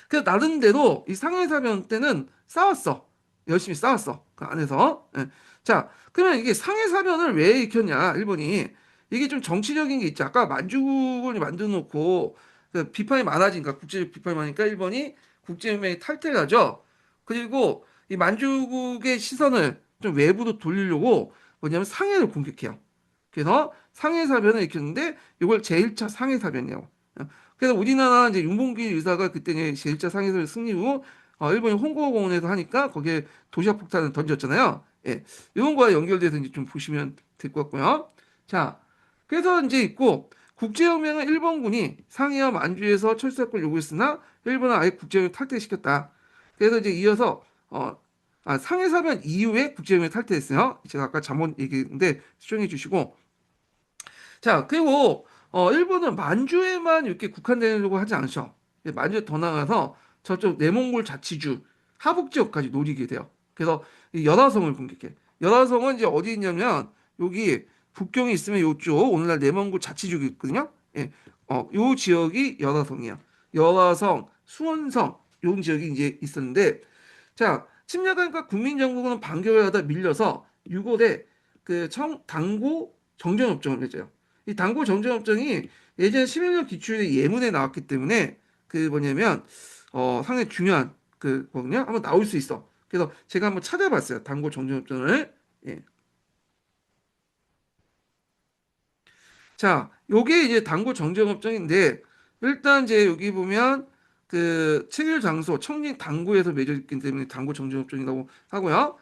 그래서 나름대로 이 상해사변 때는 싸웠어. 열심히 싸웠어. 그 안에서. 예. 자, 그러면 이게 상해사변을 왜 일으켰냐, 일본이. 이게 좀 정치적인 게 있죠. 아까 만주국을 만들어 놓고 그 비판이 많아지니까, 국제적 비판이 많으니까 일본이 국제연맹에 탈퇴를 하죠. 그리고 이 만주국의 시선을 좀 외부로 돌리려고 뭐냐면 상해를 공격해요. 그래서 상해사변을 일으켰는데 이걸 제1차 상해사변이라고. 그래서 우리나라 이제 윤봉길 의사가 그때 이제 제1차 상해사변 승리 후 일본이 홍보공원에서 하니까 거기에 도시락 폭탄을 던졌잖아요. 예, 이런 거와 연결돼서 이제 좀 보시면 될 것 같고요. 자, 그래서 이제 있고 국제연맹은 일본군이 상해와 만주에서 철수할 요구했으나 일본은 아예 국제연맹 탈퇴시켰다. 그래서 이제 이어서 상해사변 이후에 국제연맹 탈퇴했어요. 제가 아까 잠깐 얘기했는데 수정해 주시고 자, 그리고 일본은 만주에만 이렇게 국한되려고 하지 않죠. 만주에 더 나가서 저쪽 내몽골 자치주 하북 지역까지 노리게 돼요. 그래서 이 연화성을 공격해. 연화성은 이제 어디 있냐면 여기 북경에 있으면 요쪽 오늘날 내몽골 자치주가 있거든요. 예, 요 지역이 연화성이에요. 연화성, 수원성 요 지역이 이제 있었는데 자, 침략하니까 국민정부는 반격을 하다 밀려서 6월에 그 당고 정전협정을 맺어요. 이 당고 정전협정이 예전 11년 기출의 예문에 나왔기 때문에 그 뭐냐면 상당히 중요한 그거든요. 한번 나올 수 있어. 그래서 제가 한번 찾아봤어요. 당고 정전협정을. 예. 자, 요게 이제 당고 정전협정인데 일단 이제 여기 보면 그 체결 장소 청진 당구에서 맺어졌기 때문에 당고 정전협정이라고 하고요.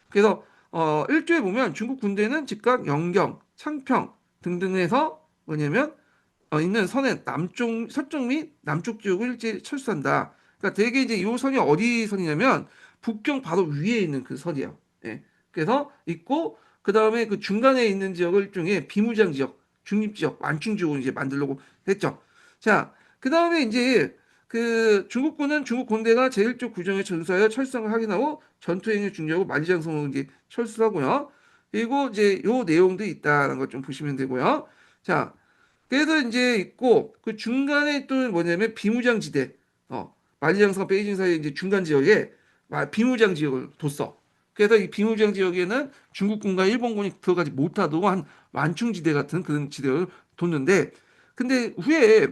그래서 1조에 보면 중국 군대는 즉각 영경, 창평 등등에서 뭐냐면 있는 선의 남쪽, 서쪽 및 남쪽 지역을 일제 철수한다. 그러니까 대개 이제 이 선이 어디 선이냐면 북경 바로 위에 있는 그 선이에요. 예. 그래서 있고 그 다음에 그 중간에 있는 지역을 일종의 비무장 지역, 중립 지역, 완충 지역으로 이제 만들려고 했죠. 자, 그 다음에 이제 그 중국군은 중국 군대가 제1조 구정에 전수하여 철수를 확인하고 전투행위 중지하고 만리장성으로 이제 철수하고요. 그리고 이제 요 내용도 있다는 걸 좀 보시면 되고요. 자, 그래서 이제 있고 그 중간에 또 뭐냐면 비무장 지대, 만리장성 베이징 사이 이제 중간 지역에 비무장 지역을 뒀어. 그래서 이 비무장 지역에는 중국군과 일본군이 들어가지 못하도록 한 완충지대 같은 그런 지대를 뒀는데, 근데 후에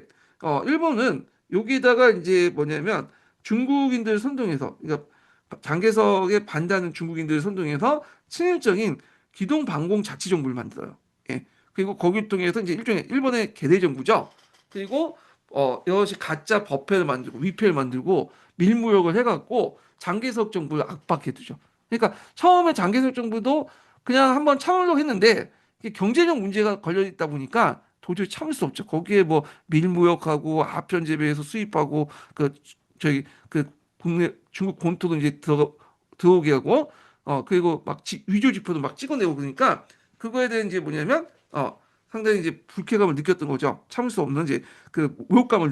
일본은 여기다가 이제 뭐냐면 중국인들 선동해서, 그러니까 장개석에 반대하는 중국인들을 선동해서 친일적인 기동방공 자치정부를 만들어요. 예. 그리고 거기를 통해서 이제 일종의 일본의 개대 정부죠. 그리고 여럿이 가짜 법회를 만들고 위패를 만들고 밀무역을 해갖고 장개석 정부를 압박해두죠. 그러니까 처음에 장개석 정부도 그냥 한번 참으려고 했는데 이게 경제적 문제가 걸려 있다 보니까 도저히 참을 수 없죠. 거기에 뭐 밀무역하고 아편 재배해서 수입하고 그 저기 그 국내 중국 본토도 이제 들어오게 하고 그리고 막 위조 지표도 막 찍어내고 그러니까 그거에 대한 이제 뭐냐면 상당히 이제 불쾌감을 느꼈던 거죠. 참을 수 없는 이제 그 모욕감을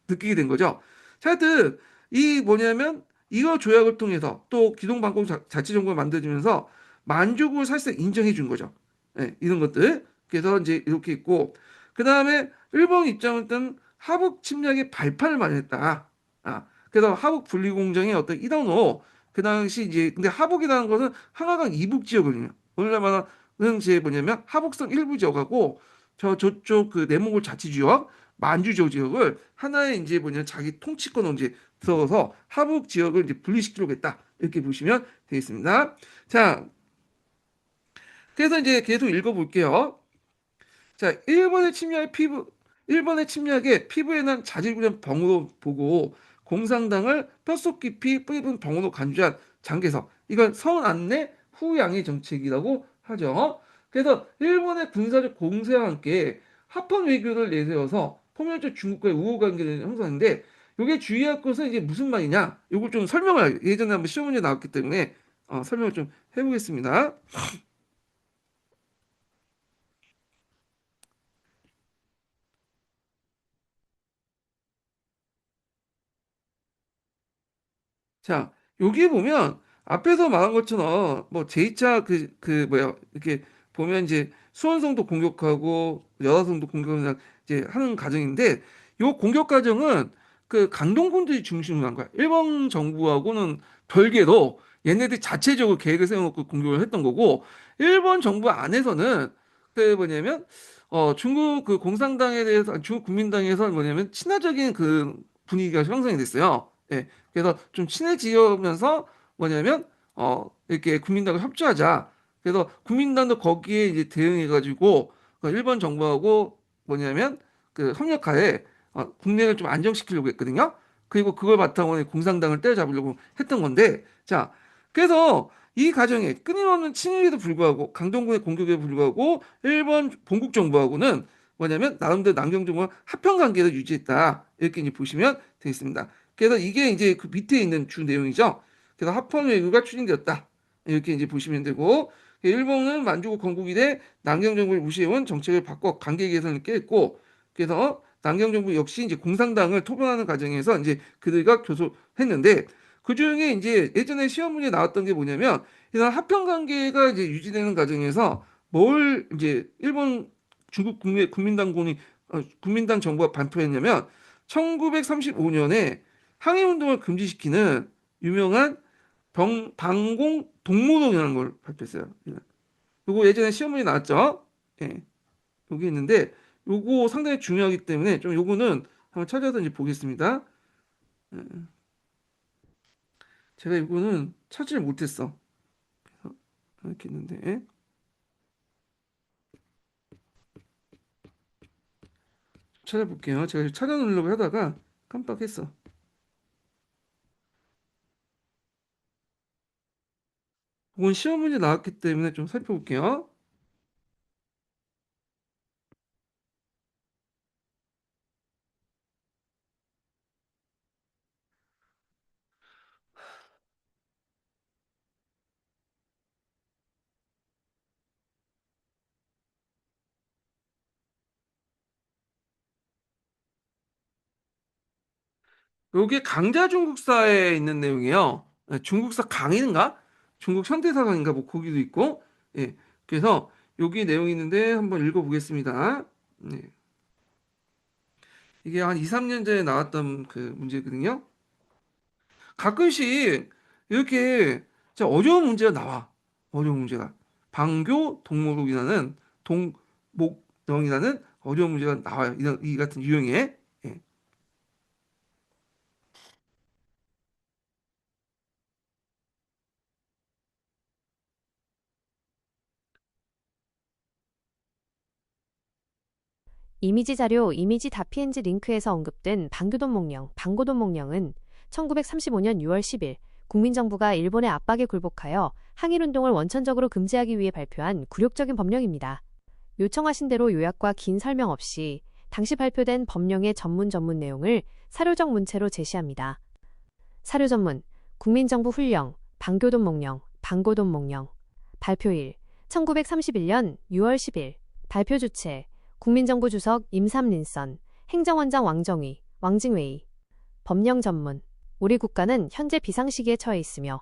느끼게 된 거죠. 자, 하여튼 이 뭐냐면 이거 조약을 통해서 또 기동방공 자치정부가 만들어지면서 만주국을 사실상 인정해 준 거죠. 예, 이런 것들. 그래서 이제 이렇게 있고 그 다음에 일본 입장은 하북 침략의 발판을 마련했다. 그래서 하북 분리공정의 어떤 일원으로 그 당시 이제 근데 하북이라는 것은 한화강 이북 지역을요. 오늘날만은 이제 뭐냐면 하북성 일부 지역하고 저쪽 그 내몽골 자치지역 만주조 지역을 하나의 이제 뭐냐면 자기 통치권으로 이제 들어서 하북 지역을 이제 분리시키려고 했다. 이렇게 보시면 되겠습니다. 자, 그래서 이제 계속 읽어볼게요. 자, 일본의 침략에 피부에 난 자질구레한 병으로 보고 공산당을 뼛속 깊이 뿌리는 병으로 간주한 장개석. 이건 성안내 후양의 정책이라고 하죠. 그래서 일본의 군사적 공세와 함께 합헌 외교를 내세워서 포멸적 중국과의 우호 관계를 형성하는데 요게 주의할 것은 이제 무슨 말이냐? 요걸 좀 설명을 예전에 한번 시험 문제 나왔기 때문에 설명을 좀 해보겠습니다. 자, 여기 보면 앞에서 말한 것처럼 뭐 제2차 그 뭐야 이렇게 보면 이제 수원성도 공격하고 여화성도 공격을 이제 하는 과정인데 요 공격 과정은 그 강동군들이 중심으로 한 거야. 일본 정부하고는 별개로 얘네들 자체적으로 계획을 세워놓고 공격을 했던 거고 일본 정부 안에서는 그 뭐냐면 중국 그 공산당에 대해서 중국 국민당에서 뭐냐면 친화적인 그 분위기가 형성이 됐어요. 예. 그래서 좀 친해지면서 뭐냐면 이렇게 국민당을 협조하자. 그래서 국민당도 거기에 이제 대응해가지고 그 일본 정부하고 뭐냐면 그 협력하에 국내를 좀 안정시키려고 했거든요. 그리고 그걸 바탕으로 공산당을 때려잡으려고 했던 건데, 자, 그래서 이 과정에 끊임없는 친일에도 불구하고 강동군의 공격에도 불구하고 일본 본국 정부하고는 뭐냐면 나름대로 남경 정부와 합병 관계를 유지했다. 이렇게 이제 보시면 되겠습니다. 그래서 이게 이제 그 밑에 있는 주 내용이죠. 그래서 합헌 외교가 추진되었다. 이렇게 이제 보시면 되고 일본은 만주국 건국 이래 남경 정부를 무시해온 정책을 바꿔 관계 개선을 꾀했고 그래서 남경 정부 역시 이제 공산당을 토벌하는 과정에서 이제 그들과 교섭했는데 그 중에 이제 예전에 시험 문제 나왔던 게 뭐냐면 이런 합병 관계가 이제 유지되는 과정에서 뭘 이제 일본 중국 국민당군이 국민당 정부가 발표했냐면 1935년에 항해운동을 금지시키는 유명한 방공 동무동이라는 걸 발표했어요. 요거 예전에 시험 문제 나왔죠? 예. 여기 있는데 요거 상당히 중요하기 때문에 좀 요거는 한번 찾아서 이제 보겠습니다. 예. 제가 이거는 찾지를 못했어. 이렇게 있는데 찾아볼게요. 제가 찾아놓으려고 하다가 깜빡했어. 이건 시험 문제 나왔기 때문에 좀 살펴볼게요. 요게 강자 중국사에 있는 내용이에요. 예, 중국사 강인가? 중국 현대사관인가 뭐 거기도 있고. 예. 그래서 여기 내용이 있는데 한번 읽어보겠습니다. 네. 이게 한 2, 3년 전에 나왔던 그 문제거든요. 가끔씩 이렇게 진짜 어려운 문제가 나와. 어려운 문제가. 방교 동목이라는 동목령이라는 어려운 문제가 나와요. 이 같은 유형의. 예. 이미지 자료 이미지 다피엔즈 링크에서 언급된 방고돈목령은 1935년 6월 10일 국민정부가 일본의 압박에 굴복하여 항일운동을 원천적으로 금지하기 위해 발표한 굴욕적인 법령입니다. 요청하신 대로 요약과 긴 설명 없이 당시 발표된 법령의 전문 내용을 사료적 문체로 제시합니다. 사료 전문 국민정부 훈령 방고돈목령 발표일 1931년 6월 10일 발표 주체 국민정부 주석 임삼린선, 행정원장 왕징웨이. 법령 전문. 우리 국가는 현재 비상시기에 처해 있으며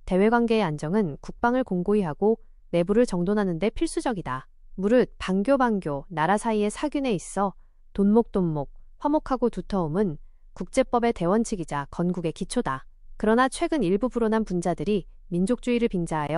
대외관계의 안정은 국방을 공고히 하고 내부를 정돈하는 데 필수적이다. 무릇 방교, 나라 사이의 사균에 있어 돈목, 화목하고 두터움은 국제법의 대원칙이자 건국의 기초다. 그러나 최근 일부 불온한 분자들이 민족주의를 빙자하여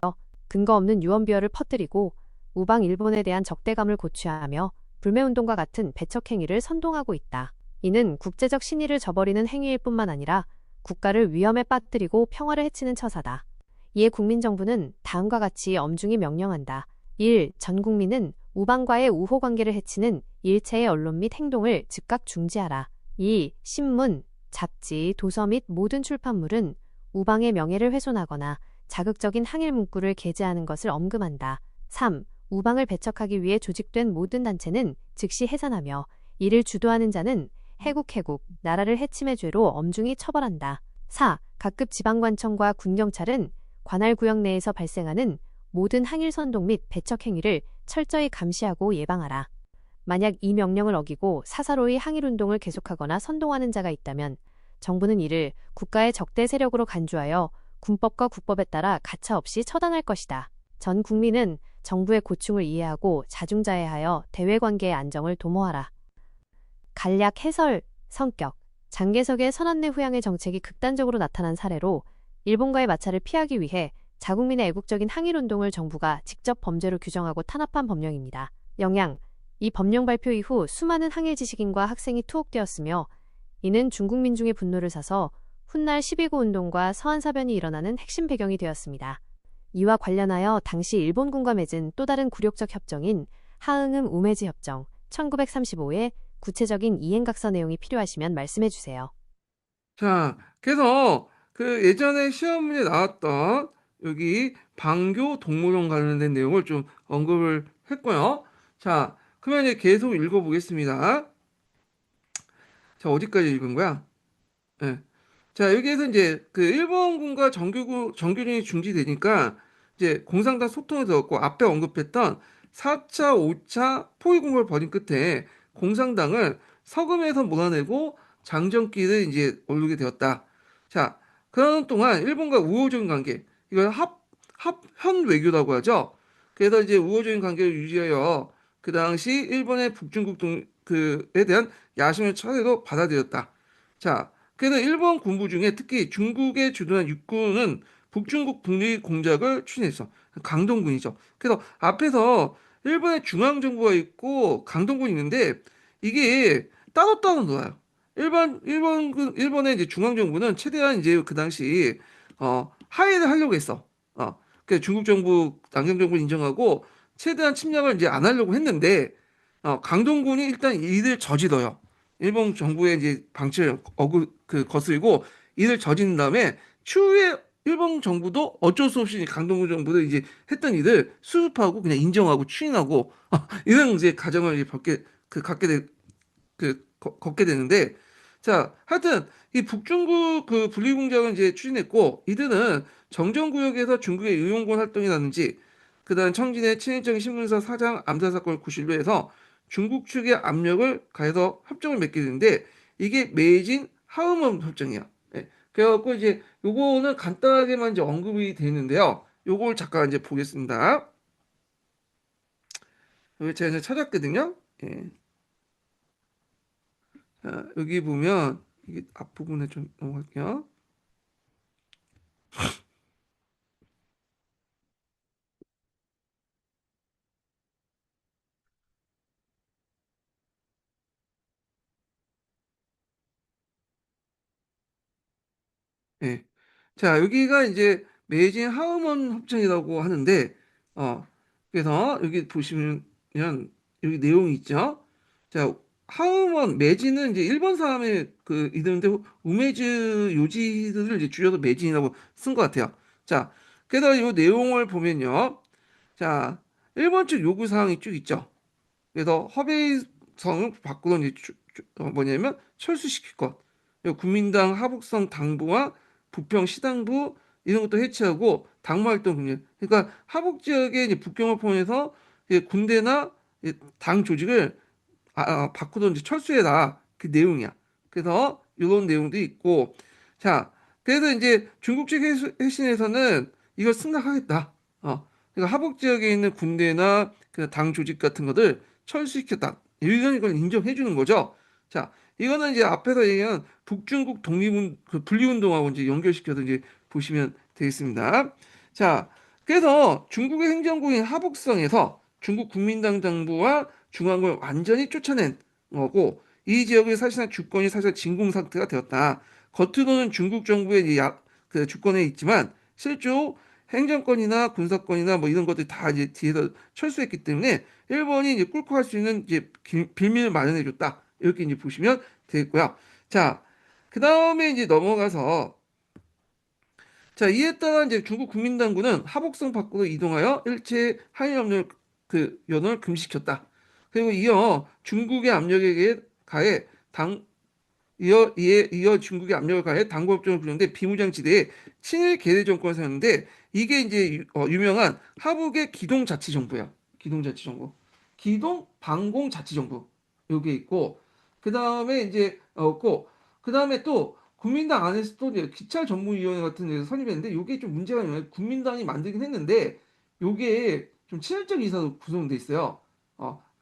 근거 없는 유언비어를 퍼뜨리고 우방 일본에 대한 적대감을 고취하며 불매운동과 같은 배척행위를 선동하고 있다. 이는 국제적 신의를 저버리는 행위일 뿐만 아니라 국가를 위험에 빠뜨리고 평화를 해치는 처사다. 이에 국민정부는 다음과 같이 엄중히 명령한다. 1. 전 국민은 우방과의 우호관계를 해치는 일체의 언론 및 행동을 즉각 중지하라. 2. 신문, 잡지, 도서 및 모든 출판물은 우방의 명예를 훼손하거나 자극적인 항일 문구를 게재하는 것을 엄금한다. 3. 우방을 배척하기 위해 조직된 모든 단체는 즉시 해산하며 이를 주도하는 자는 해국, 나라를 해침의 죄로 엄중히 처벌한다. 4. 각급 지방관청과 군경찰은 관할 구역 내에서 발생하는 모든 항일 선동 및 배척 행위를 철저히 감시하고 예방하라. 만약 이 명령을 어기고 사사로이 항일운동을 계속하거나 선동하는 자가 있다면 정부는 이를 국가의 적대 세력으로 간주하여 군법과 국법에 따라 가차없이 처단할 것이다. 전 국민은 정부의 고충을 이해하고 자중자애하여 대외관계의 안정을 도모하라. 간략 해설, 성격. 장개석의 선안내 후양의 정책이 극단적으로 나타난 사례로 일본과의 마찰을 피하기 위해 자국민의 애국적인 항일운동을 정부가 직접 범죄로 규정하고 탄압한 법령입니다. 영향. 이 법령 발표 이후 수많은 항일 지식인과 학생이 투옥되었으며 이는 중국 민중의 분노를 사서 훗날 12구 운동과 서한사변이 일어나는 핵심 배경이 되었습니다. 이와 관련하여 당시 일본군과 맺은 또 다른 굴욕적 협정인 하응음 우메지 협정 1935의 구체적인 이행각서 내용이 필요하시면 말씀해 주세요. 자, 그래서 그 예전에 시험 문제 나왔던 여기 방교 동물원 관련된 내용을 좀 언급을 했고요. 자, 그러면 이제 계속 읽어보겠습니다. 자, 어디까지 읽은 거야? 예. 자, 여기에서 이제 그 일본군과 정규군이 중지되니까 이제 공산당 소통이 되었고 앞에 언급했던 4차, 5차 포위 공격을 벌인 끝에 공산당을 서금에서 몰아내고 장정기를 이제 오르게 되었다. 자, 그러는 동안 일본과 우호적인 관계, 이걸 합현 외교라고 하죠. 그래서 이제 우호적인 관계를 유지하여 그 당시 일본의 북중국 그에 대한 야심을 차례로 받아들였다. 자, 그래서 일본 군부 중에 특히 중국에 주둔한 육군은 북중국 분리 공작을 추진했어. 강동군이죠. 그래서 앞에서 일본의 중앙정부가 있고 강동군이 있는데 이게 따로따로 놀아요. 일본의 이제 중앙정부는 최대한 이제 그 당시 하해를 하려고 했어. 그 중국 정부, 남경 정부를 인정하고 최대한 침략을 이제 안 하려고 했는데 강동군이 일단 이를 저지러요. 일본 정부의 이제 방치를 거스르고 이를 저지른 다음에 추후에 일본 정부도 어쩔 수 없이 강동군 정부를 이제 했던 일을 수습하고 그냥 인정하고 추인하고 이런 이제 가정을 이제 걷게 되는데 자 하여튼 이 북중국 그 분리공작을 이제 추진했고 이들은 정전구역에서 중국의 의용군 활동이라든지 그다음 청진의 친일적인 신문사 사장 암살 사건을 구실로 해서 중국 측에 압력을 가해서 협정을 맺게 되는데 이게 메이진 하우먼 협정이야. 예. 그래갖고 이제 요거는 간단하게만 이제 언급이 되어 있는데요. 요걸 잠깐 이제 보겠습니다. 여기 제가 이제 찾았거든요. 예. 자, 여기 보면 이게 앞부분에 좀 넘어갈게요. 예. 자, 여기가 이제 메이진 하우먼 협정이라고 하는데, 그래서 여기 보시면 여기 내용이 있죠. 자, 하우먼 메진은 이제 일본 사람의 그 이름인데 우메즈 요지를 이제 줄여서 메진이라고 쓴 것 같아요. 자, 그래서 이 내용을 보면요. 자, 일본 측 요구 사항이 쭉 있죠. 그래서 허베이성을 밖으로 이제 뭐냐면 철수시킬 것. 그리고 국민당 하북성 당부와 부평 시당부 이런 것도 해체하고 당무 활동 금지. 그러니까 하북 지역의 이제 북경을 포함해서 이제 군대나 이제 당 조직을 밖으로 이제 철수해라 그 내용이야. 그래서 이런 내용도 있고 자 그래서 이제 중국 측 회신에서는 이걸 승낙하겠다. 그러니까 하북 지역에 있는 군대나 그 당 조직 같은 것들 철수시켰다. 이런 걸 인정해 주는 거죠. 자, 이거는 이제 앞에서 얘기한 북중국 그 분리운동하고 이제 연결시켜서 이제 보시면 되겠습니다. 자, 그래서 중국의 행정구인 하북성에서 중국 국민당 정부와 중앙을 완전히 쫓아낸 거고 이 지역의 사실상 주권이 사실 진공 상태가 되었다. 겉으로는 중국 정부의 그 주권에 있지만 실제로 행정권이나 군사권이나 뭐 이런 것들이 다 이제 뒤에서 철수했기 때문에 일본이 이제 꿇고 갈 수 있는 이제 빌미를 마련해 줬다. 이렇게 이제 보시면 되겠고요. 자, 그 다음에 이제 넘어가서 자, 이에 따라 이제 중국 국민당군은 하북성 밖으로 이동하여 일체 한일 연을 금지시켰다. 그리고 이어 중국의 압력에 가해 이어 중국의 압력을 가해 당구협정을 구성된 비무장지대에 친일 계대 정권을 세웠는데 이게 이제 유명한 하북의 기동자치정부야. 기동자치정부. 기동방공자치정부. 요게 있고 그다음에 이제 그다음에 또 국민당 안에서 또 이제 기찰 전문위원회 같은 데서 설립했는데 요게 좀 문제가 있는 국민당이 만들긴 했는데 요게 좀 친일적 이사로 구성돼 있어요.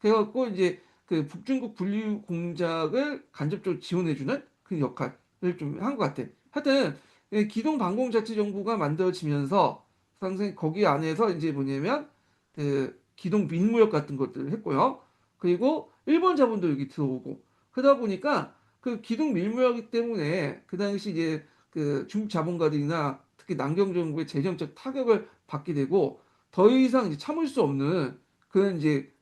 그래갖고 이제 그 북중국 분리 공작을 간접적으로 지원해주는 그 역할을 좀 한 것 같아. 하여튼 기동 방공자치정부가 만들어지면서 상당히 거기 안에서 이제 뭐냐면 그 기동 민무역 같은 것들을 했고요. 그리고 일본 자본도 여기 들어오고 그러다 보니까 그 기동 민무역이기 때문에 그 당시 이제 그 중국 자본가들이나 특히 남경 정부의 재정적 타격을 받게 되고 더 이상 이제 참을 수 없는 그런 이제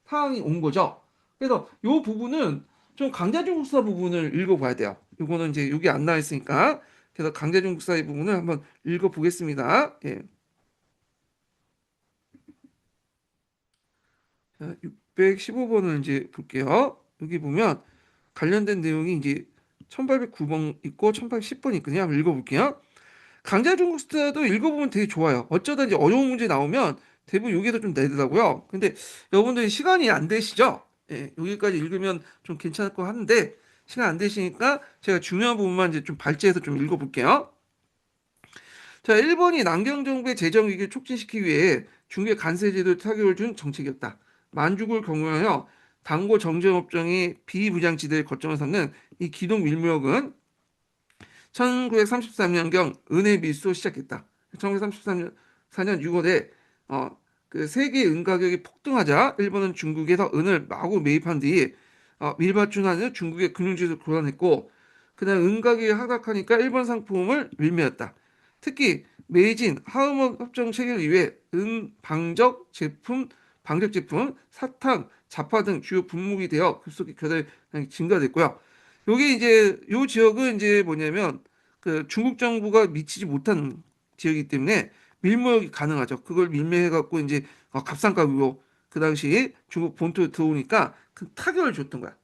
상황이 온 거죠. 그래서 이 부분은 좀 강자중 국사 부분을 읽어봐야 돼요. 이거는 이제 여기 안 나와 있으니까 그래서 강자중 국사의 부분을 한번 읽어보겠습니다. 예. 자, 615번을 이제 볼게요. 여기 보면 관련된 내용이 이제 1809번 있고 1810번 있거든요. 한번 읽어볼게요. 강자중국사도 읽어보면 되게 좋아요. 어쩌다 이제 어려운 문제 나오면 대부분 여기서 좀 내더라고요. 근데 여러분들이 시간이 안 되시죠? 예, 여기까지 읽으면 좀 괜찮을 것 같은데 시간 안 되시니까 제가 중요한 부분만 이제 좀 발제해서 좀 읽어볼게요. 자, 일본이 남경 정부의 재정 위기를 촉진시키기 위해 중국의 관세 제도에 타격을 준 정책이었다. 만주국을 경유하여 당고 정제업종이 비무장지대를 거점을 삼는 이 기동 밀무역은 1933년경 은혜 밀수로 시작했다. 1933년 4년 6월에 그 세계 은 가격이 폭등하자 일본은 중국에서 은을 마구 매입한 뒤 밀밭준하는 중국의 금융지수를 고란했고 그다음 은 가격이 하락하니까 일본 상품을 밀매했다. 특히 메이진 하우머 협정 체결 이후에 은 방적 제품, 사탕, 자파 등 주요 품목이 되어 급속히 거래량이 증가됐고요. 요게 이제 요 지역은 이제 뭐냐면 그 중국 정부가 미치지 못한 지역이기 때문에 밀무역이 가능하죠. 그걸 밀매해 갖고 이제 값싼가격으로 그 당시 중국 본토에 들어오니까 그 타격을 줬던 거야.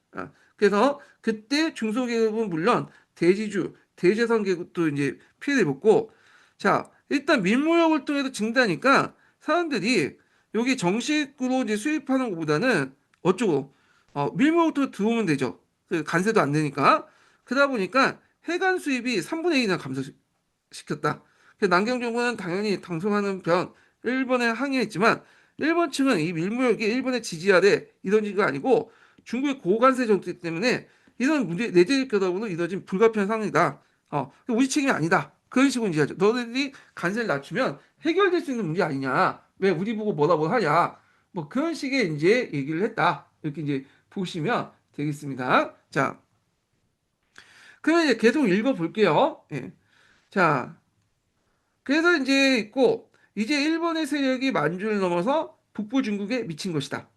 그래서 그때 중소기업은 물론 대지주, 대재산 계급도 이제 피해를 입었고, 자 일단 밀무역을 통해서 증대하니까 사람들이 여기 정식으로 이제 수입하는 것보다는 어쩌고 밀무역부터 들어오면 되죠. 그 관세도 안 되니까. 그러다 보니까 해관 수입이 3분의 1이나 감소시켰다. 그래서 남경 정부는 당연히 당송하는 편 일본에 항의했지만 일본 측은 이 밀무역이 일본의 지지 아래 이뤄진 게 아니고 중국의 고관세 정책 때문에 이런 문제 내재적 결합으로 이뤄진 불가피한 상황이다. 우리 책임이 아니다. 그런 식으로 이야기하죠. 너희들이 관세를 낮추면 해결될 수 있는 문제 아니냐. 왜 우리 보고 뭐라고 하냐. 뭐 그런 식의 이제 얘기를 했다. 이렇게 이제 보시면 되겠습니다. 자, 그러면 이제 계속 읽어볼게요. 예. 자, 그래서 이제 있고, 이제 일본의 세력이 만주를 넘어서 북부 중국에 미친 것이다.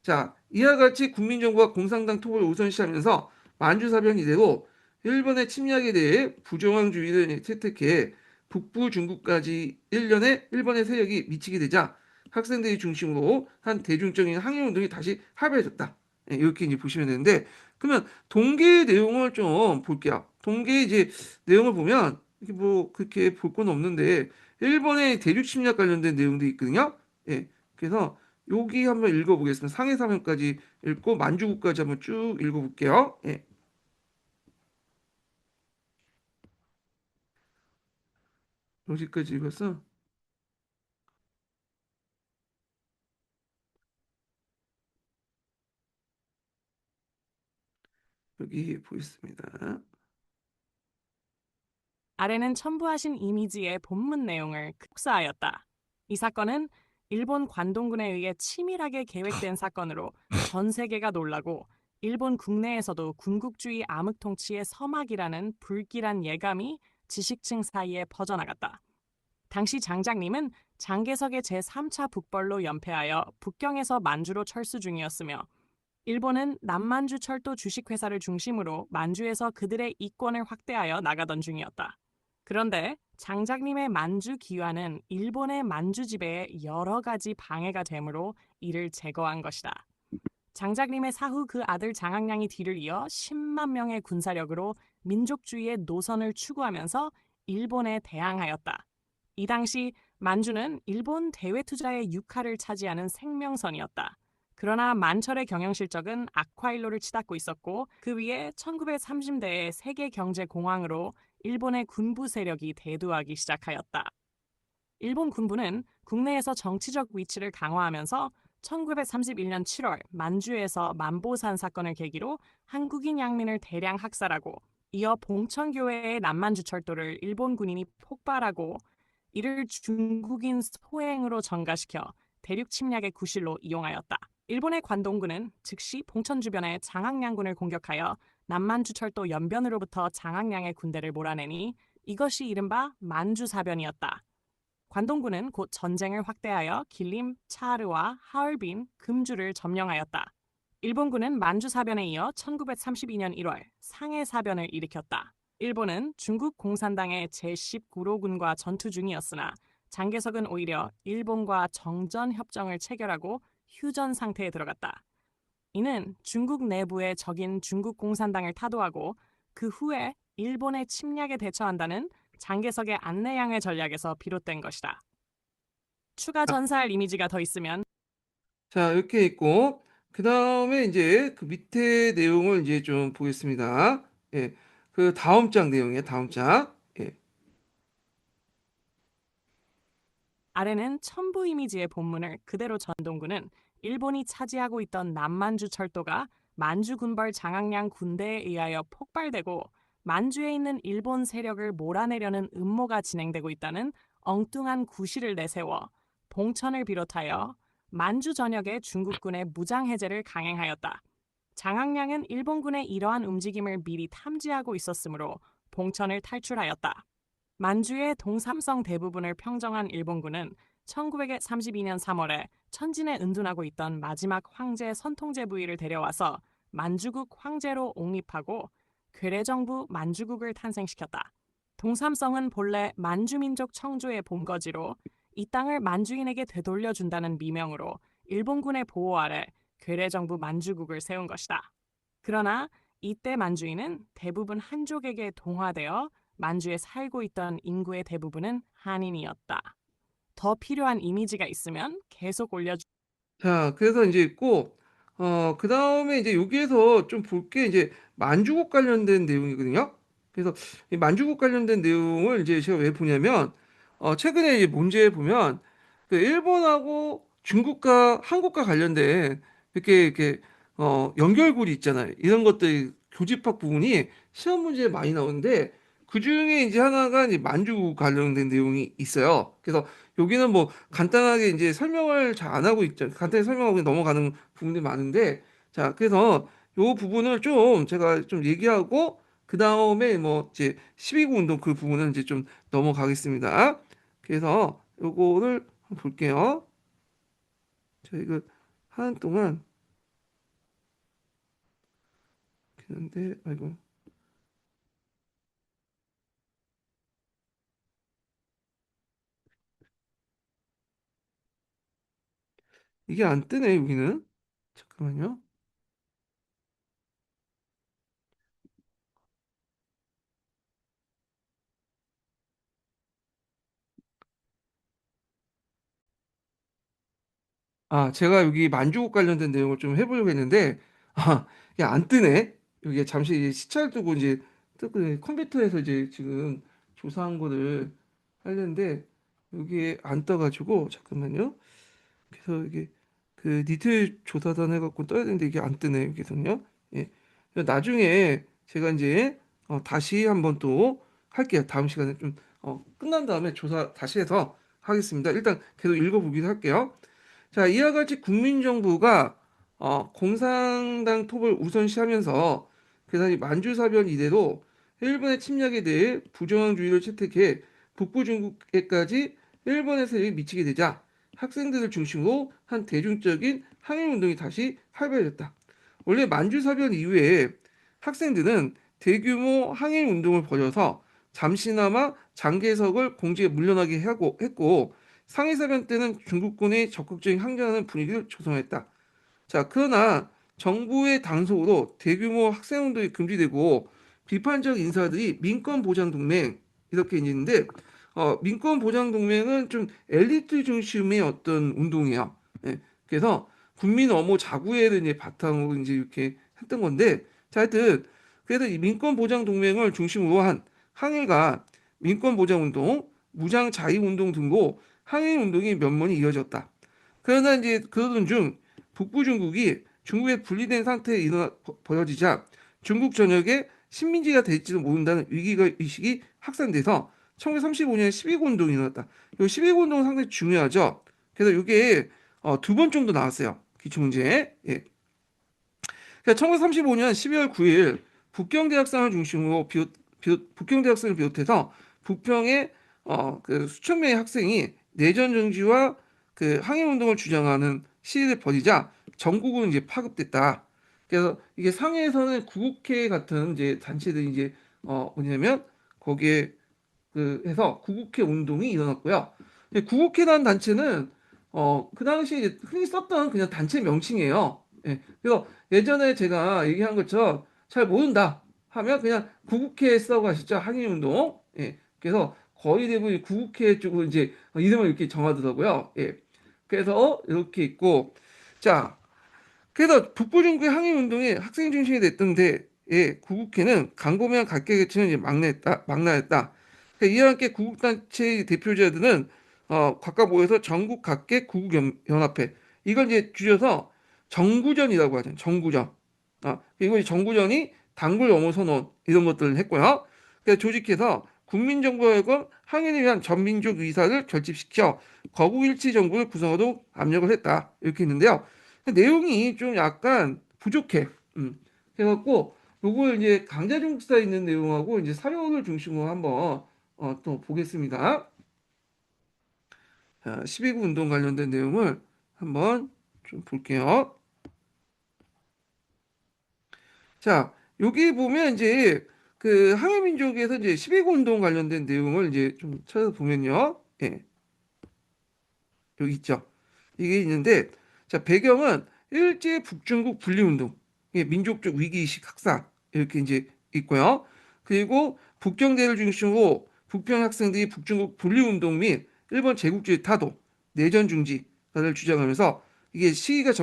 자, 이와 같이 국민정부가 공산당 토벌을 우선시하면서 만주 사변 이대로 일본의 침략에 대해 부정황주의를 채택해 북부 중국까지 1년에 일본의 세력이 미치게 되자 학생들이 중심으로 한 대중적인 항의운동이 다시 활발해졌다. 예, 이렇게 이제 보시면 되는데 그러면 동계의 내용을 좀 볼게요. 동계 이제 내용을 보면 이게 뭐 그렇게 볼 건 없는데 일본의 대륙 침략 관련된 내용도 있거든요. 예, 그래서 여기 한번 읽어보겠습니다. 상해 사면까지 읽고 만주국까지 한번 쭉 읽어볼게요. 예, 여기까지 읽었어. 여기 보겠습니다. 아래는 첨부하신 이미지의 본문 내용을 복사하였다. 이 사건은 일본 관동군에 의해 치밀하게 계획된 사건으로 전 세계가 놀라고 일본 국내에서도 군국주의 암흑 통치의 서막이라는 불길한 예감이 지식층 사이에 퍼져나갔다. 당시 장작님은 장개석의 제3차 북벌로 연패하여 북경에서 만주로 철수 중이었으며 일본은 남만주 철도 주식회사를 중심으로 만주에서 그들의 이권을 확대하여 나가던 중이었다. 그런데 장작님의 만주 기환은 일본의 만주 지배에 여러 가지 방해가 되므로 이를 제거한 것이다. 장작림의 사후 그 아들 장학량이 뒤를 이어 10만 명의 군사력으로 민족주의의 노선을 추구하면서 일본에 대항하였다. 이 당시 만주는 일본 대외 투자의 육할을 차지하는 생명선이었다. 그러나 만철의 경영 실적은 악화일로를 치닫고 있었고 그 위에 1930년대의 세계 경제 공황으로 일본의 군부 세력이 대두하기 시작하였다. 일본 군부는 국내에서 정치적 위치를 강화하면서 1931년 7월 만주에서 만보산 사건을 계기로 한국인 양민을 대량 학살하고 이어 봉천교회의 남만주철도를 일본 군인이 폭발하고 이를 중국인 소행으로 전가시켜 대륙 침략의 구실로 이용하였다. 일본의 관동군은 즉시 봉천 주변의 장학량군을 공격하여 남만주철도 연변으로부터 장학량의 군대를 몰아내니 이것이 이른바 만주사변이었다. 관동군은 곧 전쟁을 확대하여 길림, 차르와 하얼빈, 금주를 점령하였다. 일본군은 만주사변에 이어 1932년 1월 상해사변을 일으켰다. 일본은 중국 공산당의 제19로군과 전투 중이었으나 장개석은 오히려 일본과 정전 협정을 체결하고 휴전 상태에 들어갔다. 이는 중국 내부의 적인 중국 공산당을 타도하고 그 후에 일본의 침략에 대처한다는 장개석의 안내양회 전략에서 비롯된 것이다. 추가 전사할 이미지가 더 있으면 자, 이렇게 있고, 그 다음에 이제 그 밑에 내용을 이제 좀 보겠습니다. 예. 그 다음 장 내용이에요, 다음 장. 예. 아래는 첨부 이미지의 본문을 그대로 전동군은 일본이 차지하고 있던 남만주 철도가 만주 군벌 장학량 군대에 의하여 폭발되고 만주에 있는 일본 세력을 몰아내려는 음모가 진행되고 있다는 엉뚱한 구실을 내세워 봉천을 비롯하여 만주 전역의 중국군의 무장 해제를 강행하였다. 장학량은 일본군의 이러한 움직임을 미리 탐지하고 있었으므로 봉천을 탈출하였다. 만주의 동삼성 대부분을 평정한 일본군은 1932년 3월에 천진에 은둔하고 있던 마지막 황제 선통제 부위를 데려와서 만주국 황제로 옹립하고 괴뢰정부 만주국을 탄생시켰다. 동삼성은 본래 만주민족 청조의 본거지로 이 땅을 만주인에게 되돌려준다는 미명으로 일본군의 보호 아래 괴뢰정부 만주국을 세운 것이다. 그러나 이때 만주인은 대부분 한족에게 동화되어 만주에 살고 있던 인구의 대부분은 한인이었다. 더 필요한 이미지가 있으면 계속 올려주. 자, 그래서 이제 있고, 그 다음에 이제 여기에서 좀 볼 게 이제 만주국 관련된 내용이거든요. 그래서 이 만주국 관련된 내용을 이제 제가 왜 보냐면, 최근에 이제 문제에 보면, 그 일본하고 중국과 한국과 관련된 이렇게, 연결고리 있잖아요. 이런 것들이 교집합 부분이 시험 문제에 많이 나오는데, 그 중에 이제 하나가 이제 만주국 관련된 내용이 있어요. 그래서 여기는 뭐 간단하게 이제 설명을 잘 안 하고 있죠. 간단히 설명하고 넘어가는 부분들이 많은데, 자, 그래서 요 부분을 좀 제가 좀 얘기하고, 그 다음에 뭐 이제 12구 운동 그 부분은 이제 좀 넘어가겠습니다. 그래서 요거를 한번 볼게요. 자, 이거 하는 동안, 그런데, 아이고, 이게 안 뜨네, 여기는. 잠깐만요. 아, 제가 여기 만주국 관련된 내용을 좀 해보려고 했는데, 이게 안 뜨네. 여기 잠시 시차를 두고 이제 뜨고 컴퓨터에서 이제 지금 조사한 거를 하려는데, 여기에 안 떠가지고, 잠깐만요. 그래서 이게 그 니트 조사단 해갖고 떠야 되는데 이게 안 뜨네, 여기서는요. 예. 그래서 나중에 제가 이제 다시 한번 또 할게요. 다음 시간에 좀 끝난 다음에 조사 다시 해서 하겠습니다. 일단 계속 읽어보기로 할게요. 자, 이와 같이 국민정부가 공산당 톱을 우선시하면서 그다음 이 만주사변 이래로 일본의 침략에 대해 부정주의를 채택해 북부 중국에까지 일본의 세력이 미치게 되자 학생들을 중심으로 한 대중적인 항일운동이 다시 활발해졌다. 원래 만주사변 이후에 학생들은 대규모 항일운동을 벌여서 잠시나마 장개석을 공직에 물러나게 하고 했고 상해사변 때는 중국군의 적극적인 항전하는 분위기를 조성했다. 자, 그러나 정부의 단속으로 대규모 학생운동이 금지되고 비판적 인사들이 민권보장동맹 이렇게 있는데 민권보장동맹은 좀 엘리트 중심의 어떤 운동이에요. 예, 그래서 국민 엄호 자구회를 이제 바탕으로 이제 이렇게 했던 건데 자, 하여튼 그래서 이 민권보장동맹을 중심으로 한 항해가 민권보장운동, 무장자유운동 등으로 항해운동이 면면이 이어졌다. 그러나 이제 그러던 중 북부 중국이 중국에 분리된 상태에 벌어지자 중국 전역에 식민지가 될지도 모른다는 위기가 의식이 확산돼서 1935년에 12구 운동이 일어났다. 이 12구 운동은 상당히 중요하죠. 그래서 이게 두 번 정도 나왔어요. 기출문제. 예. 그러니까 1935년 12월 9일 북경대학생을 중심으로 북경대학생을 비롯해서 북평의 그 수천 명의 학생이 내전 정지와 그 항해운동을 주장하는 시위를 벌이자 전국으로 이제 파급됐다. 그래서 이게 상해에서는 구국회 같은 이제 단체들이 이제 뭐냐면 거기에 그 해서 구국회 운동이 일어났고요. 구국회라는 단체는 그 당시에 이제 흔히 썼던 그냥 단체 명칭이에요. 예. 그래서 예전에 제가 얘기한 것처럼 잘 모른다 하면 그냥 구국회 쓰고 가시죠. 항일운동. 예. 그래서 거의 대부분 구국회 쪽으로 이제 이름을 이렇게 정하더라고요. 예. 그래서 이렇게 있고 자, 그래서 북부중국의 항일운동이 학생 중심이 됐던 데에 구국회는 강범위한 각계계층을 이제 망라했다. 그러니까 이와 함께 구국단체의 대표자들은 각각 모여서 전국 각계 구국연합회 이걸 이제 줄여서 정구전이라고 하죠. 정구전. 그리고 이 정구전이 단골 영어 선언 이런 것들을 했고요. 그래서 조직해서 국민정부하고 항일을 위한 전민족 의사를 결집시켜 거국일치 정부를 구성하도록 압력을 했다. 이렇게 있는데요. 내용이 좀 약간 부족해. 그래갖고 요걸 이제 강자중국사에 있는 내용하고 이제 사료를 중심으로 한번 또 보겠습니다. 자, 12구 운동 관련된 내용을 한번 좀 볼게요. 자, 여기 보면 이제 그 항해민족에서 이제 12구 운동 관련된 내용을 이제 좀 찾아보면요. 예, 여기 있죠. 이게 있는데, 자, 배경은 일제 북중국 분리운동, 예, 민족적 위기의식 확산, 이렇게 이제 있고요. 그리고 북경대를 중심으로 북평 학생들이 북중국 분리운동 및 일본 제국주의 타도, 내전 중지를 주장하면서 이게 시위가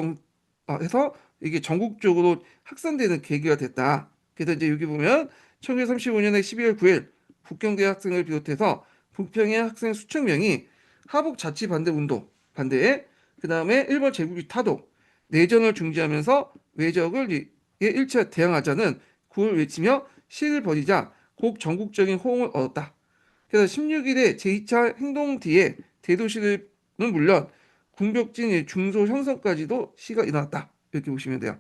해서 이게 전국적으로 확산되는 계기가 됐다. 그래서 이제 여기 보면 1935년에 12월 9일 북경대 학생을 비롯해서 북평의 학생 수천 명이 하북 자치 반대 운동 반대에 그 다음에 일본 제국주의 타도 내전을 중지하면서 외적을 일차 대항하자는 구호를 외치며 시위를 벌이자 곡 전국적인 호응을 얻었다. 그래서 16일에 제2차 행동 뒤에 대도시는 물론 궁벽진 중소 형성까지도 시가 일어났다. 이렇게 보시면 돼요.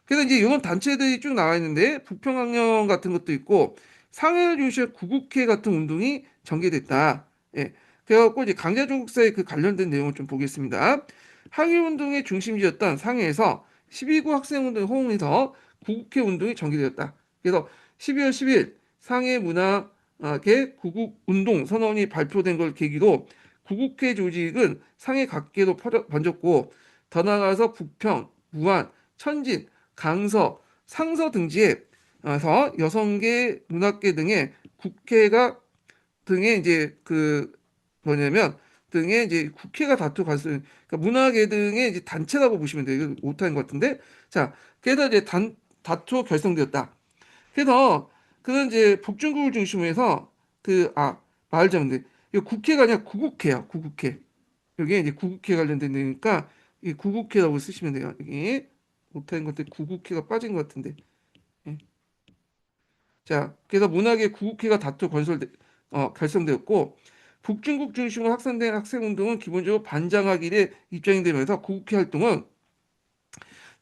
그래서 이제 이런 단체들이 쭉 나와 있는데 북평학령 같은 것도 있고 상해를 중시한 구국회 같은 운동이 전개됐다. 예. 그래갖고 이제 강자조국사의 그 관련된 내용을 좀 보겠습니다. 항일운동의 중심지였던 상해에서 12구 학생운동에 호응해서 구국회 운동이 전개되었다. 그래서 12월 10일 상해 문학의 구국운동 선언이 발표된 걸 계기로 구국회 조직은 상해 각계로 번졌고 더 나아가서 북평, 무안, 천진, 강서, 상서 등지에서 여성계, 문학계 등의 국회가 등의 이제 그 뭐냐면 등의 이제 국회가 다투 가수 그러니까 문화계 등의 이제 단체라고 보시면 돼요. 이거 못하는 것 같은데 자 그래서 이제 다투 결성되었다. 그래서 그런 이제 북중국을 중심으로 해서 말하자면 이 국회가 아니라 구국회야 구국회. 여기 이제 구국회 관련된 내용이니까 이 구국회라고 쓰시면 돼요. 여기 못하는 것들 구국회가 빠진 것 같은데. 예. 자, 그래서 문학의 구국회가 결성되었고 북중국 중심으로 확산된 학생운동은 기본적으로 반장하기의 입장이 되면서 구국회 활동은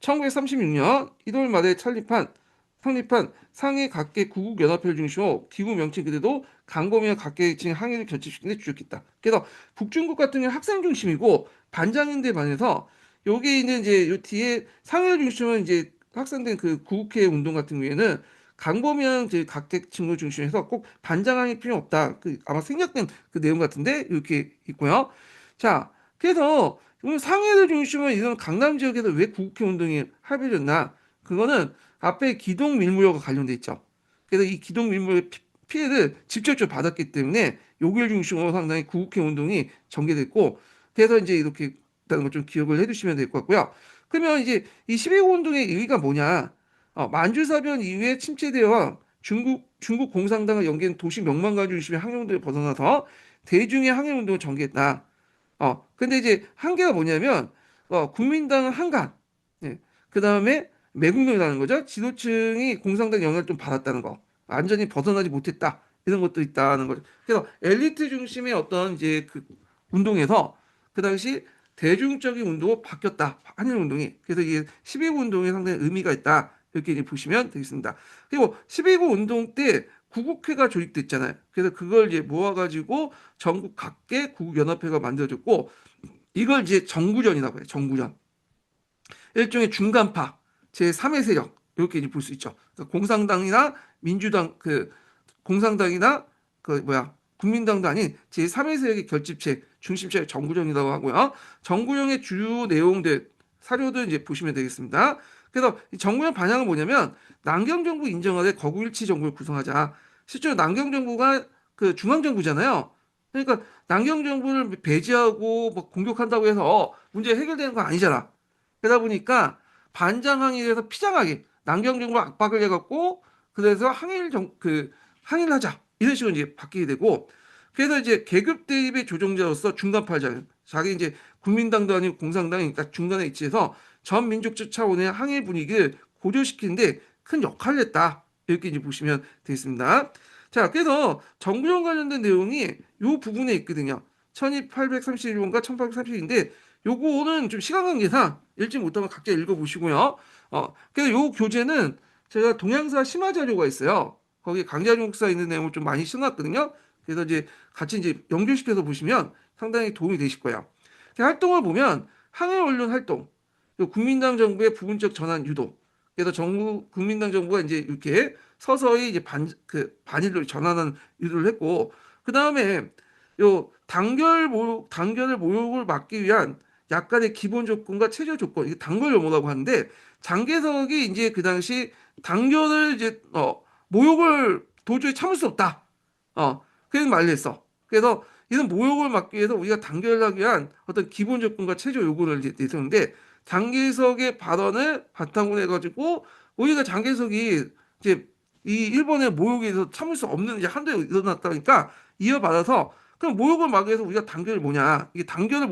1936년 1월 말에 성립한 상해 각계 구국연합회를 중심으로 기구 명칭 그대로 강범위한 각계층 항해를 결집시키는 데 주력했다. 그래서 북중국 같은 경우는 학생 중심이고 반장인데 반해서 여기 있는 이제 요 뒤에 상해를 중심으로 이제 확산된 그 구국회 운동 같은 경우에는 강범위한 이제 각계층을 중심해서 꼭 반장항이 필요 없다. 그 아마 생략된 그 내용 같은데 이렇게 있고요. 자, 그래서 오늘 상해를 중심으로 이런 강남 지역에서 왜 구국회 운동이 활발해졌나? 그거는 앞에 기동 밀무역과 관련돼 있죠. 그래서 이 기동 밀무역 피해를 직접적으로 받았기 때문에 여기를 중심으로 상당히 구국회 운동이 전개됐고, 그래서 이제 이렇게 있다는 걸 좀 기억을 해두시면 될 것 같고요. 그러면 이제 이 12구 운동의 의의가 뭐냐? 만주사변 이후에 침체되어 중국 공산당을 연계한 도시 명망가 중심의 항해운동을 벗어나서 대중의 항해운동을 전개했다. 근데 이제 한계가 뭐냐면, 국민당은 한간, 예. 그 다음에 매국노이라는 거죠. 지도층이 공산당 영향을 좀 받았다는 거. 완전히 벗어나지 못했다. 이런 것도 있다는 거죠. 그래서 엘리트 중심의 어떤 이제 그 운동에서 그 당시 대중적인 운동으로 바뀌었다. 한일 운동이. 그래서 이게 12구 운동에 상당히 의미가 있다. 이렇게 이제 보시면 되겠습니다. 그리고 12구 운동 때 구국회가 조직됐잖아요. 그래서 그걸 이제 모아가지고 전국 각계 구국연합회가 만들어졌고, 이걸 이제 정구전이라고 해요. 정구전. 일종의 중간파, 제3의 세력 이렇게 이제 볼 수 있죠. 그러니까 공산당이나 민주당, 공산당이나 국민당도 아닌 제3의 세력의 결집체, 중심체 정구정이라고 하고요. 정구정의 주요 내용들 사료들 이제 보시면 되겠습니다. 그래서 이 정구정 반향은 뭐냐면 남경 정부 인정하되 거구일치 정부를 구성하자. 실제로 남경 정부가 그 중앙 정부잖아요. 그러니까 남경 정부를 배제하고 뭐 공격한다고 해서 문제 해결되는 거 아니잖아. 그러다 보니까 반장항일에서 피장하게 남경 정부 압박을 해갖고 그래서 항일하자 이런 식으로 이제 바뀌게 되고, 그래서 이제 계급 대립의 조종자로서 중간파자, 자기 이제 국민당도 아니고 공산당이니까 중간에 위치해서 전 민족적 차원의 항일 분위기를 고조시키는데 큰 역할을 했다. 이렇게 이제 보시면 되겠습니다. 자, 그래서 정부정 관련된 내용이 요 부분에 있거든요. 1831원과 1830인데 요거는 좀 시간 관계상 읽지 못하면 각자 읽어보시고요. 그래서 요 교재는 제가 동양사 심화 자료가 있어요. 거기 강자중국사 있는 내용을 좀 많이 써놨거든요. 그래서 이제 같이 이제 연결시켜서 보시면 상당히 도움이 되실 거예요. 활동을 보면 항해 언론 활동, 그리고 국민당 정부의 부분적 전환 유도. 그래서 국민당 정부가 이제 이렇게 서서히 이제 반일로 전환하는 유도를 했고, 그 다음에 요 단결을 모욕을 막기 위한 약간의 기본 조건과 최저 조건, 이게 단결 용어라고 하는데, 장개석이 이제 그 당시 단결을 이제 모욕을 도저히 참을 수 없다. 그런 말을 했어. 그래서 이런 모욕을 막기 위해서 우리가 단결을 하기 위한 어떤 기본 조건과 최저 요구를 이제 내세우는데, 장개석의 발언을 바탕으로 해가지고 우리가 장개석이 이제 이 일본의 모욕에 대해서 참을 수 없는 이제 한도에 일어났다니까 이어받아서, 그럼 모욕을 막기 위해서 우리가 단결이 뭐냐? 이게 단결을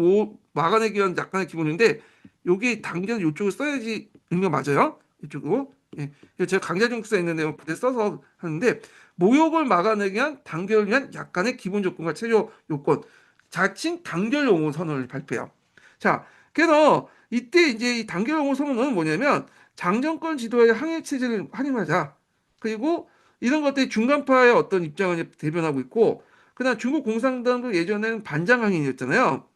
막아내기 위한 약간의 기본인데, 여기 단결 이쪽을 써야지 의미가 맞아요. 이쪽으로. 예. 그래서 제가 강자중국사에 있는 내용 그때 써서 하는데, 모욕을 막아내기 위한 단결을 위한 약간의 기본 조건과 최저 요건, 자칭 단결 용어 선언을 발표해요. 자, 그래서 이때 이제 이 단결 용어 선언은 뭐냐면 장정권 지도의 항해 체제를 활용하자. 그리고 이런 것들이 중간파의 어떤 입장을 이제 대변하고 있고, 그다음 중국 공산당도 예전에는 반장항인이었잖아요.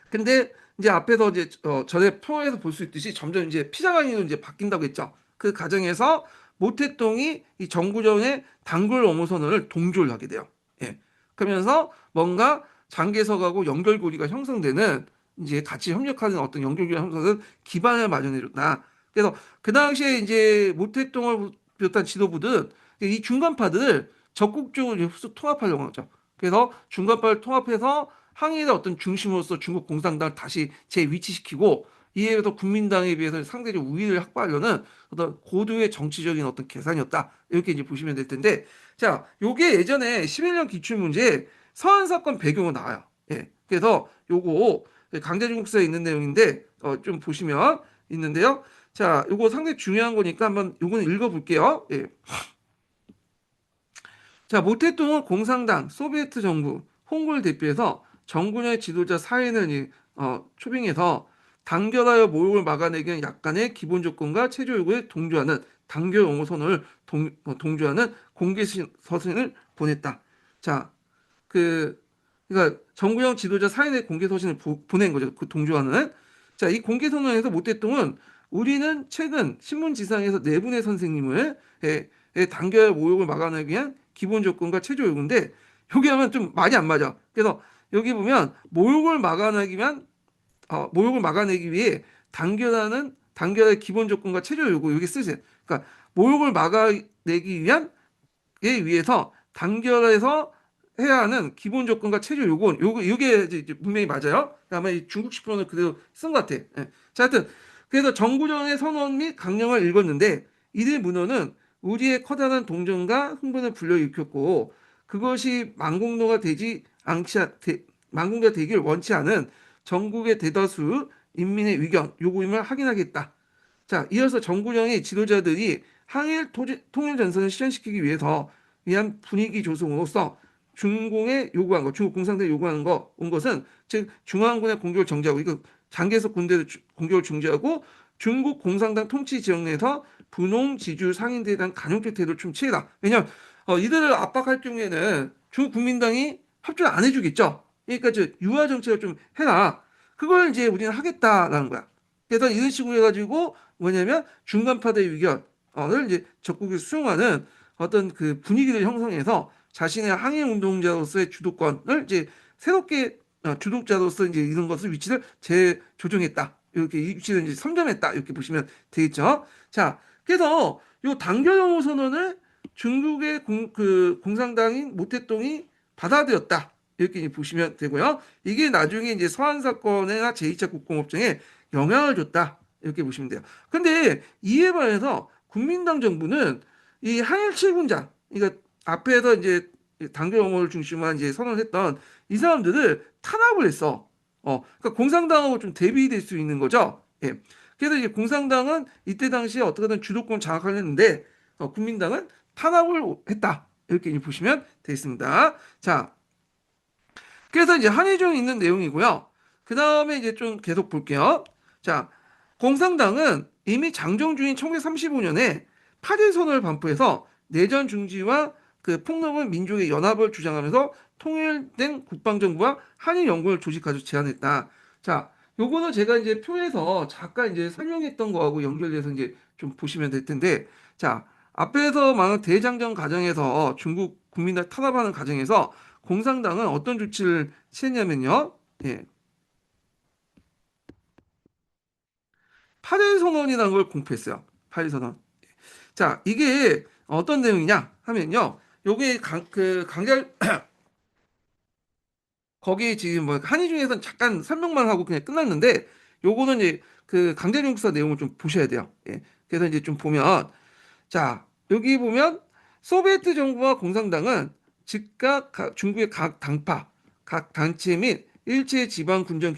근데 이제 앞에서 이제 전에 표에서 볼 수 있듯이 점점 이제 피장항인으로 이제 바뀐다고 했죠. 그 과정에서 모태똥이 이 정구정의 단골 엄호 선언을 동조를 하게 돼요. 예. 그러면서 뭔가 장개석하고 연결고리가 형성되는, 이제 같이 협력하는 어떤 연결고리가 형성되는 기반을 마련해줬다. 그래서 그 당시에 이제 모태똥을 비롯한 지도부들은 이 중간파들을 적극적으로 통합하려고 하죠. 그래서 중간파를 통합해서 항일의 어떤 중심으로서 중국 공산당을 다시 재위치시키고, 이에 비해서 국민당에 비해서 상대적 우위를 확보하려는 어떤 고도의 정치적인 어떤 계산이었다. 이렇게 이제 보시면 될 텐데, 자, 요게 예전에 11년 기출문제 서한 사건 배경으로 나와요. 예. 그래서 요거 강자중국사에 있는 내용인데 좀 보시면 있는데요. 자, 요거 상당히 중요한 거니까 한번 요거는 읽어볼게요. 예. 자, 모태똥은 공산당, 소비에트 정부, 홍보를 대표해서 정군의 지도자 사인을 초빙해서 단결하여 모욕을 막아내기 위한 약간의 기본 조건과 최저 요구에 동조하는 단결 옹호 선언을 동조하는 공개 서신을 보냈다. 자, 그러니까 정구형 지도자 사인의 공개 서신을 보낸 거죠. 그 동조하는. 자, 이 공개 선언에서 모태똥은 우리는 최근 신문지상에서 네 분의 선생님을 단결 모욕을 막아내기 위한 기본 조건과 최저 요구인데, 여기 하면 좀 말이 안 맞아. 그래서 여기 보면 모욕을 막아내기 위해 단결의 기본 조건과 체류 요구 여기 쓰세요. 그러니까 모욕을 막아내기 위해서 단결해서 해야 하는 기본 조건과 체류 요건 요게 이제 분명히 맞아요. 아마 이 중국 시표는 그대로 쓴 것 같아. 예. 자, 하여튼 그래서 정구정의 선언 및 강령을 읽었는데 이들 문헌은 우리의 커다란 동정과 흥분을 불러일으켰고 그것이 만공도가 되길 원치 않은 전국의 대다수 인민의 의견 요구임을 확인하겠다. 자, 이어서 정구령의 지도자들이 통일 전선을 실현시키기 위한 분위기 조성으로서 중국 공산당이 요구하는 온 것은 즉 중앙군의 공격을 정지하고 이거 장개석 군대의 공격을 중지하고 중국 공산당 통치 지역 내에서 분홍 지주 상인들에 대한 간용적 태도를 좀 취해라. 왜냐하면 이들을 압박할 경우에는 중국 국민당이 협조를 안 해주겠죠. 그러니까 유화 정책을 좀 해라. 그걸 이제 우리는 하겠다라는 거야. 그래서 이런 식으로 해가지고 뭐냐면 중간파대 의견을 이제 적극에 수용하는 어떤 그 분위기를 형성해서 자신의 항일 운동자로서의 주도권을 이제 새롭게 주도자로서 이제 이런 것을 위치를 재조정했다. 이렇게 이 위치를 이제 선점했다. 이렇게 보시면 되겠죠. 자, 그래서 요 단결 선언을 중국의 공산당인 모태똥이 받아들였다. 이렇게 보시면 되고요. 이게 나중에 이제 서한 사건이나 제2차 국공업쟁에 영향을 줬다. 이렇게 보시면 돼요. 근데 이에 반해서 국민당 정부는 이 항일 7군자, 그러니까 앞에서 이제 단결 영어를 중심으로 한 이제 선언했던 이 사람들을 탄압을 했어. 그러니까 공산당하고 좀 대비될 수 있는 거죠. 예. 그래서 이제 공산당은 이때 당시에 어떻게든 주도권 장악을 했는데 국민당은 탄압을 했다. 이렇게 이제 보시면 되겠습니다. 자, 그래서 이제 한의중에 있는 내용이고요. 그 다음에 이제 좀 계속 볼게요. 자, 공산당은 이미 장정주인 1935년에 8.1선언을 반포해서 내전 중지와 그 폭넓은 민족의 연합을 주장하면서 통일된 국방정부와 한일연구를 조직하자 제안했다. 자, 요거는 제가 이제 표에서 잠깐 이제 설명했던 거하고 연결돼서 이제 좀 보시면 될 텐데, 자, 앞에서 말한 대장정 과정에서 중국 국민을 탄압하는 과정에서 공산당은 어떤 조치를 취했냐면요. 예. 8일 선언이라는 걸 공표했어요. 8일 선언. 자, 이게 어떤 내용이냐 하면요. 요게 강절 거기 지금 뭐 한의 중에서는 잠깐 설명만 하고 그냥 끝났는데 요거는 이제 그 강제징용사 내용을 좀 보셔야 돼요. 예. 그래서 이제 좀 보면 자, 여기 보면 소비에트 정부와 공산당은 즉각 중국의 각 당파, 각 단체 및 일체 지방 군정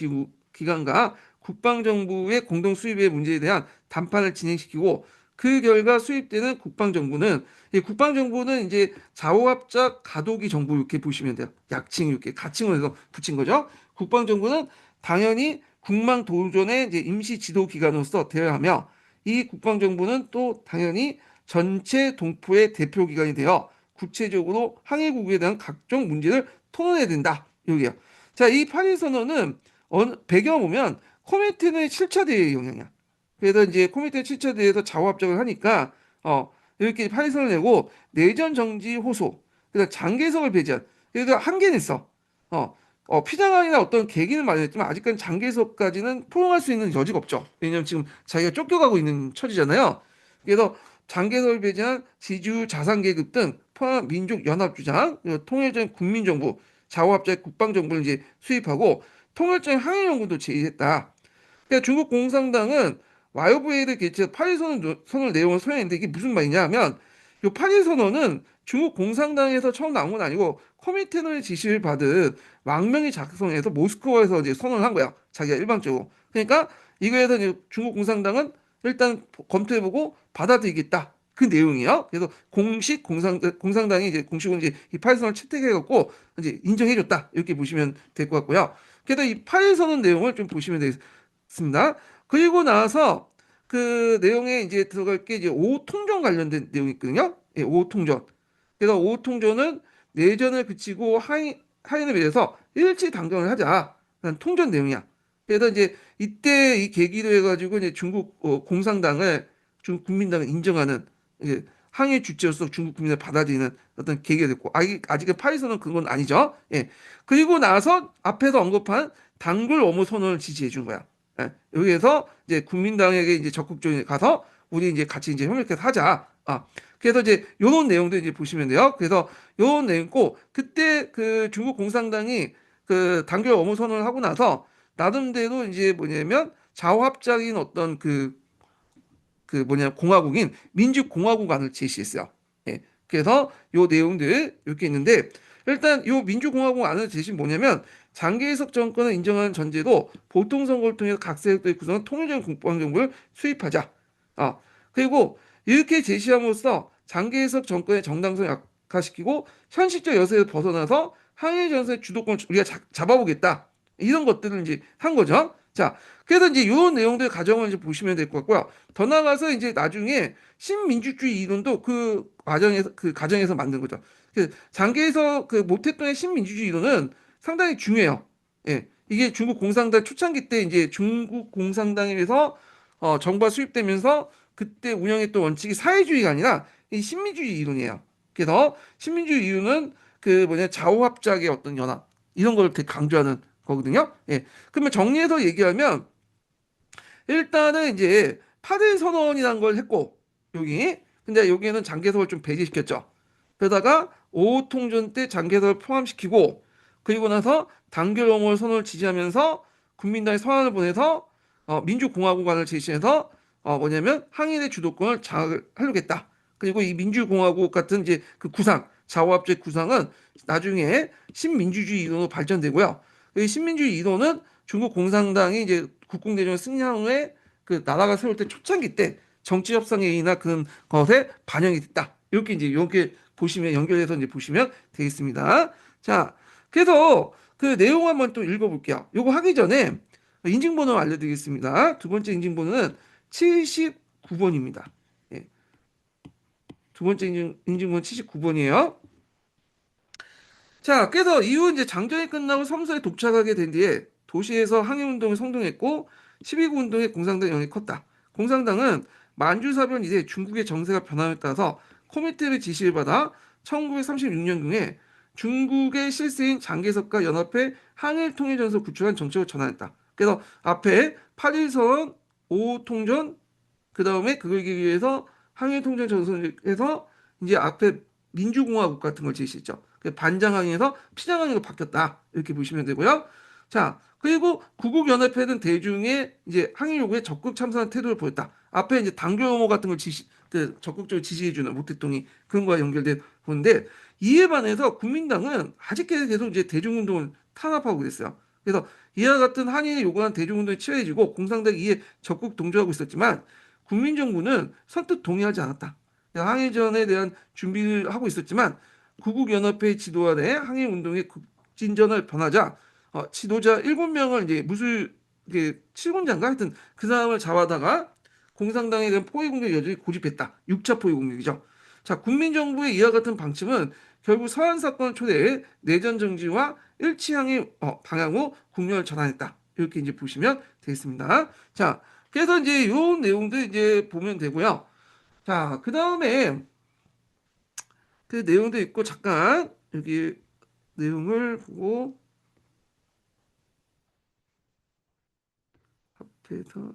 기관과 국방정부의 공동 수입의 문제에 대한談판을 진행시키고 그 결과 수입되는 국방정부는 이 국방정부는 이제 자오합작 가도기 정부 이렇게 보시면 돼요. 약칭 이렇게 가칭을 해서 붙인 거죠. 국방정부는 당연히 국망도전의 이제 임시 지도 기관으로서 대여하며 이 국방정부는 또 당연히 전체 동포의 대표 기관이 되어 구체적으로 항해국에 대한 각종 문제를 토론해야 된다. 여기요. 자, 이 파리 선언은 배경 보면 코미테의 7차 대회의 영향이야. 그래서 이제 코미테 7차 대회에서 좌우합작을 하니까 이렇게 파리 선언을 내고 내전 정지 호소, 그래서 장개석을 배제한. 그래서 한계는 있어. 피장안이나 어떤 계기는 마련했지만 아직까지 장개석까지는 포용할 수 있는 여지가 없죠. 왜냐하면 지금 자기가 쫓겨가고 있는 처지잖아요. 그래서 장개석을 배제한 지주 자산계급 등 포함 민족연합주장, 통일적인 국민정부, 자오합작 국방정부를 이제 수입하고 통일적인 항해연구도 제의했다. 그러니까 중국 공산당은 와이오브웨이를 개최해서 파리선언 내용을 소개했는데 이게 무슨 말이냐 하면 이 파리선언은 중국 공산당에서 처음 나온 건 아니고 코미테노의 지시를 받은 왕명이 작성해서 모스크바에서 이제 선언을 한 거야. 자기가 일방적으로. 그러니까 이거에서 이제 중국 공산당은 일단 검토해보고 받아들이겠다. 그 내용이에요. 그래서 공산당이 이제 공식으로 이제 이 파리선언을 채택해갖고 이제 인정해줬다. 이렇게 보시면 될 것 같고요. 그래서 이 파리선언 내용을 좀 보시면 되겠습니다. 그리고 나서 그 내용에 이제 들어갈 게 이제 오통전 관련된 내용이 있거든요. 예, 오통전. 그래서 오통전은 내전을 그치고 하인을 위해서 일치 단결을 하자라는 통전 내용이야. 그래서 이제 이때 이 계기로 해가지고 이제 중국 공산당을 중국 국민당을 인정하는 이제 항해 주체로서 중국 국민을 받아들이는 어떤 계기가 됐고, 아직은 파리선언 그건 아니죠. 예. 그리고 나서 앞에서 언급한 단골 어무 선언을 지지해 준 거야. 예. 여기에서 이제 국민당에게 이제 적극적으로 가서 우리 이제 같이 이제 협력해서 하자. 그래서 이제 요런 내용도 이제 보시면 돼요. 그래서 요런 내용고 그때 그 중국 공산당이 그 단결 어무 선언을 하고 나서 나름대로 이제 뭐냐면 자화합작인 어떤 그 뭐냐 공화국인 민주공화국안을 제시했어요. 예. 그래서 요 내용들 이렇게 있는데 일단 요 민주공화국안을 제시는 뭐냐면 장개석 정권을 인정하는 전제로 보통 선거를 통해서 각 세력들이 구성한 통일적인 국방 정부를 수립하자. 그리고 이렇게 제시함으로써 장개석 정권의 정당성을 약화시키고 현실적 여세에서 벗어나서 항일 전선의 주도권을 우리가 잡아보겠다. 이런 것들을 이제 한 거죠. 자, 그래서 이제 이런 내용들 가정을 이제 보시면 될 것 같고요. 더 나아가서 이제 나중에 신민주주의 이론도 그 과정에서 만든 거죠. 그 장기에서 그 모태똥의 신민주주의 이론은 상당히 중요해요. 예. 이게 중국 공산당 초창기 때 이제 중국 공산당에 의해서 정부가 수립되면서 그때 운영했던 원칙이 사회주의가 아니라 이 신민주주의 이론이에요. 그래서 신민주주의 이론은 그 뭐냐 좌우합작의 어떤 연합 이런 걸 되게 강조하는 거거든요. 예. 그러면 정리해서 얘기하면 일단은 이제 파된 선언이라는 걸 했고 여기 근데 여기에는 장개석을 좀 배제시켰죠. 그러다가 오호통전 때 장개석을 포함시키고 그리고 나서 단결옹호 선언을 지지하면서 국민당에 서한을 보내서 민주공화국안을 제시해서 뭐냐면 항일의 주도권을 장악하려겠다. 그리고 이 민주공화국 같은 이제 그 구상 좌우합적 구상은 나중에 신민주주의 이론으로 발전되고요. 이 신민주주의 이론은 중국 공산당이 이제 국공대전 승리한 후에 그 나라가 세울 때 초창기 때 정치 협상회의나 그런 것에 반영이 됐다. 이렇게 이제 이렇게 보시면 연결해서 이제 보시면 되겠습니다. 자, 그래서 그 내용 한번 또 읽어볼게요. 요거 하기 전에 인증번호 알려드리겠습니다. 두 번째 인증번호는 79번입니다. 예. 두 번째 인증번호 79번이에요. 자, 그래서 이후 이제 장전이 끝나고 섬서에 도착하게 된 뒤에 도시에서 항해운동을 선동했고 12구 운동의 공산당 영향이 컸다. 공산당은 만주사변 이래 중국의 정세가 변함에 따라서 코미테의 지시를 받아 1936년경에 중국의 실세인 장개석과 연합해 항일통일전선을 구축한 정책을 전환했다. 그래서 앞에 8.1선, 5통전, 그 다음에 그걸 이기 위해서 항일통일 전선을 해서 이제 앞에 민주공화국 같은 걸 제시했죠. 반장항에서 피장항으로 바뀌었다. 이렇게 보시면 되고요. 자, 그리고 구국연합회는 대중의 이제 항일 요구에 적극 참석하는 태도를 보였다. 앞에 이제 당교 혐오 같은 걸 적극적으로 지지해주는 모택동이 그런 거와 연결돼 보는데 이에 반해서 국민당은 아직까지 계속 이제 대중운동을 탄압하고 그랬어요. 그래서 이와 같은 항일이 요구한 대중운동이 치열해지고 공산당이 이에 적극 동조하고 있었지만 국민정부는 선뜻 동의하지 않았다. 항일전에 대한 준비를 하고 있었지만 구국연합회 지도 아래 항일운동의 진전을 변하자 지도자 7명을 이제 무술 이게 7군자인가 하여튼 그 사람을 잡아다가 공산당에 대한 포위 공격 여전히 고집했다. 6차 포위 공격이죠. 자, 국민정부의 이와 같은 방침은 결국 서한 사건을 초래해 내전 정지와 일치항의 방향으로 국면을 전환했다. 이렇게 이제 보시면 되겠습니다. 자, 그래서 이제 요 내용도 이제 보면 되고요. 자, 그 다음에 그 내용도 있고 잠깐 여기 내용을 보고 앞에서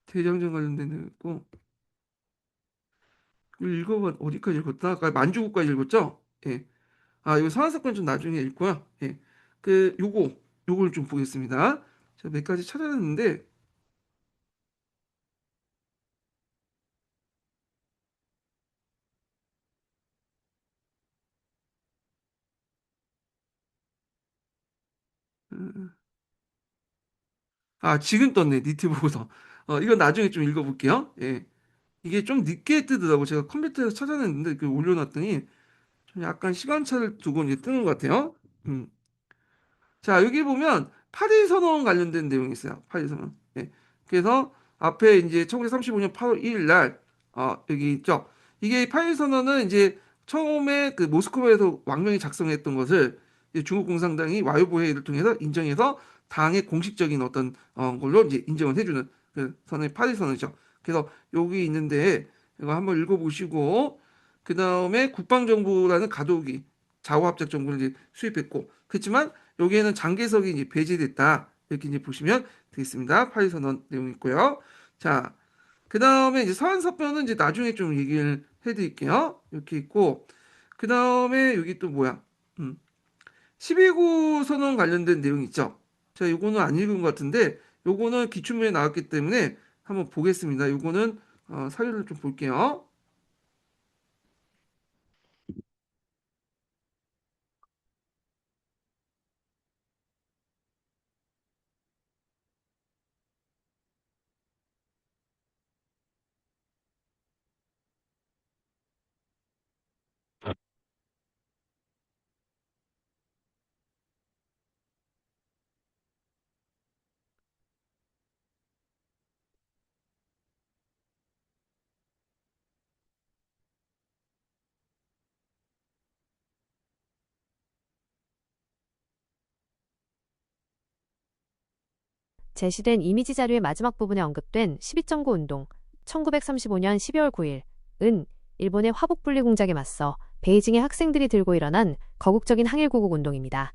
대장정 관련된 내용 있고 이거 읽어봐 어디까지 읽었다? 아까 만주국까지 읽었죠? 예. 이거 상한사건 좀 나중에 읽고요. 예. 그 요걸 좀 보겠습니다. 제가 몇 가지 찾아냈는데 음, 지금 떴네 니트 보고서. 이건 나중에 좀 읽어볼게요. 예. 이게 좀 늦게 뜨더라고. 제가 컴퓨터에서 찾아냈는데 그 올려놨더니 좀 약간 시간차를 두고 이제 뜨는 것 같아요. 음. 자, 여기 보면 8일 선언 관련된 내용이 있어요. 8일 선언. 예. 그래서 앞에 이제 1935년 8월 1일 날, 여기 있죠. 이게 8일 선언은 이제 처음에 그 모스크바에서 왕명이 작성했던 것을 이제 중국 공산당이 와요보 회의를 통해서 인정해서 당의 공식적인 어떤 걸로 이제 인정을 해주는 그 선언이 파리 선언이죠. 그래서 여기 있는데 이거 한번 읽어보시고 그 다음에 국방정부라는 가도기 자우합작 정부를 이제 수립했고 그렇지만 여기에는 장개석이 이제 배제됐다 이렇게 이제 보시면 되겠습니다. 파리 선언 내용 있고요. 자, 그 다음에 이제 서한사표는 이제 나중에 좀 얘기를 해드릴게요. 이렇게 있고 그 다음에 여기 또 뭐야? 12구 선언 관련된 내용 있죠. 자, 요거는 안 읽은 것 같은데 요거는 기출문에 나왔기 때문에 한번 보겠습니다. 요거는 사료를 좀 볼게요. 제시된 이미지 자료의 마지막 부분에 언급된 12.9 운동, 1935년 12월 9일은 일본의 화북 분리 공작에 맞서 베이징의 학생들이 들고 일어난 거국적인 항일구국 운동입니다.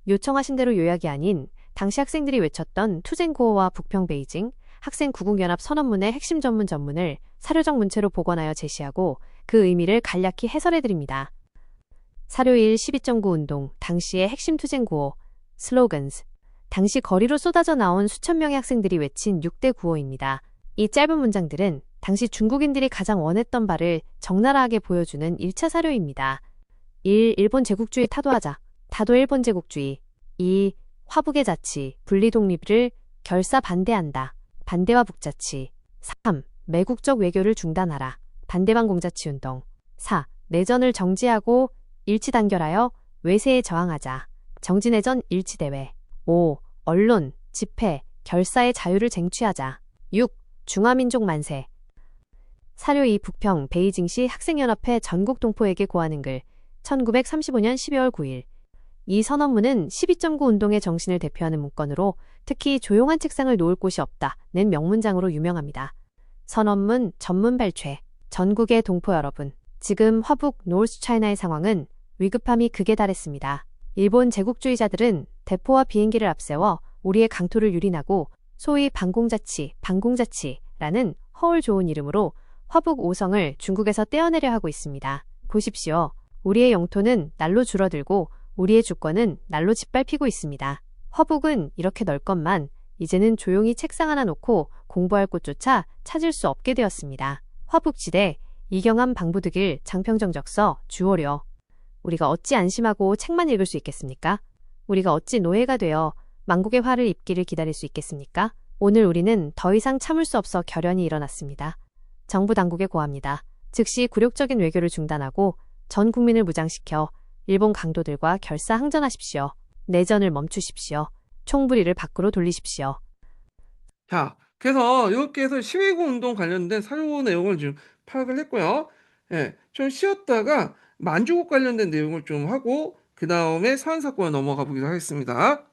요청하신 대로 요약이 아닌 당시 학생들이 외쳤던 투쟁 구호와 북평 베이징 학생 구국연합 선언문의 핵심 전문을 사료적 문체로 복원하여 제시하고 그 의미를 간략히 해설해 드립니다. 사료 1 12.9 운동 당시의 핵심 투쟁 구호 슬로건스 당시 거리로 쏟아져 나온 수천 명의 학생들이 외친 6대 구호입니다. 이 짧은 문장들은 당시 중국인들이 가장 원했던 바를 적나라하게 보여주는 1차 사료입니다. 1. 일본 제국주의 타도하자. 타도 일본 제국주의. 2. 화북의 자치, 분리 독립을 결사 반대한다. 반대와 북자치. 3. 매국적 외교를 중단하라. 반대방 공자치 운동. 4. 내전을 정지하고 일치 단결하여 외세에 저항하자. 정지내전 일치대회. 5. 언론, 집회, 결사의 자유를 쟁취하자. 6. 중화민족 만세. 사료 2 북평 베이징시 학생연합회 전국 동포에게 고하는 글 1935년 12월 9일 이 선언문은 12.9 운동의 정신을 대표하는 문건으로 특히 조용한 책상을 놓을 곳이 없다는 명문장으로 유명합니다. 선언문 전문 발췌 전국의 동포 여러분 지금 화북 노스 차이나의 상황은 위급함이 극에 달했습니다. 일본 제국주의자들은 대포와 비행기를 앞세워 우리의 강토를 유린하고 소위 방공자치라는 허울 좋은 이름으로 화북 5성을 중국에서 떼어내려 하고 있습니다. 보십시오. 우리의 영토는 날로 줄어들고 우리의 주권은 날로 짓밟히고 있습니다. 화북은 이렇게 넓건만 이제는 조용히 책상 하나 놓고 공부할 곳조차 찾을 수 없게 되었습니다. 화북지대 이경함 방부득일 장평정적서 주호려 우리가 어찌 안심하고 책만 읽을 수 있겠습니까? 우리가 어찌 노예가 되어 망국의 화를 입기를 기다릴 수 있겠습니까? 오늘 우리는 더 이상 참을 수 없어 결연히 일어났습니다. 정부 당국에 고합니다. 즉시 굴욕적인 외교를 중단하고 전 국민을 무장시켜 일본 강도들과 결사항전하십시오. 내전을 멈추십시오. 총부리를 밖으로 돌리십시오. 자, 그래서 이렇게 해서 12구 운동 관련된 사료 내용을 지금 파악을 했고요. 예, 좀 쉬었다가 만주국 관련된 내용을 좀 하고 그 다음에 서한사건에 넘어가 보기로 하겠습니다.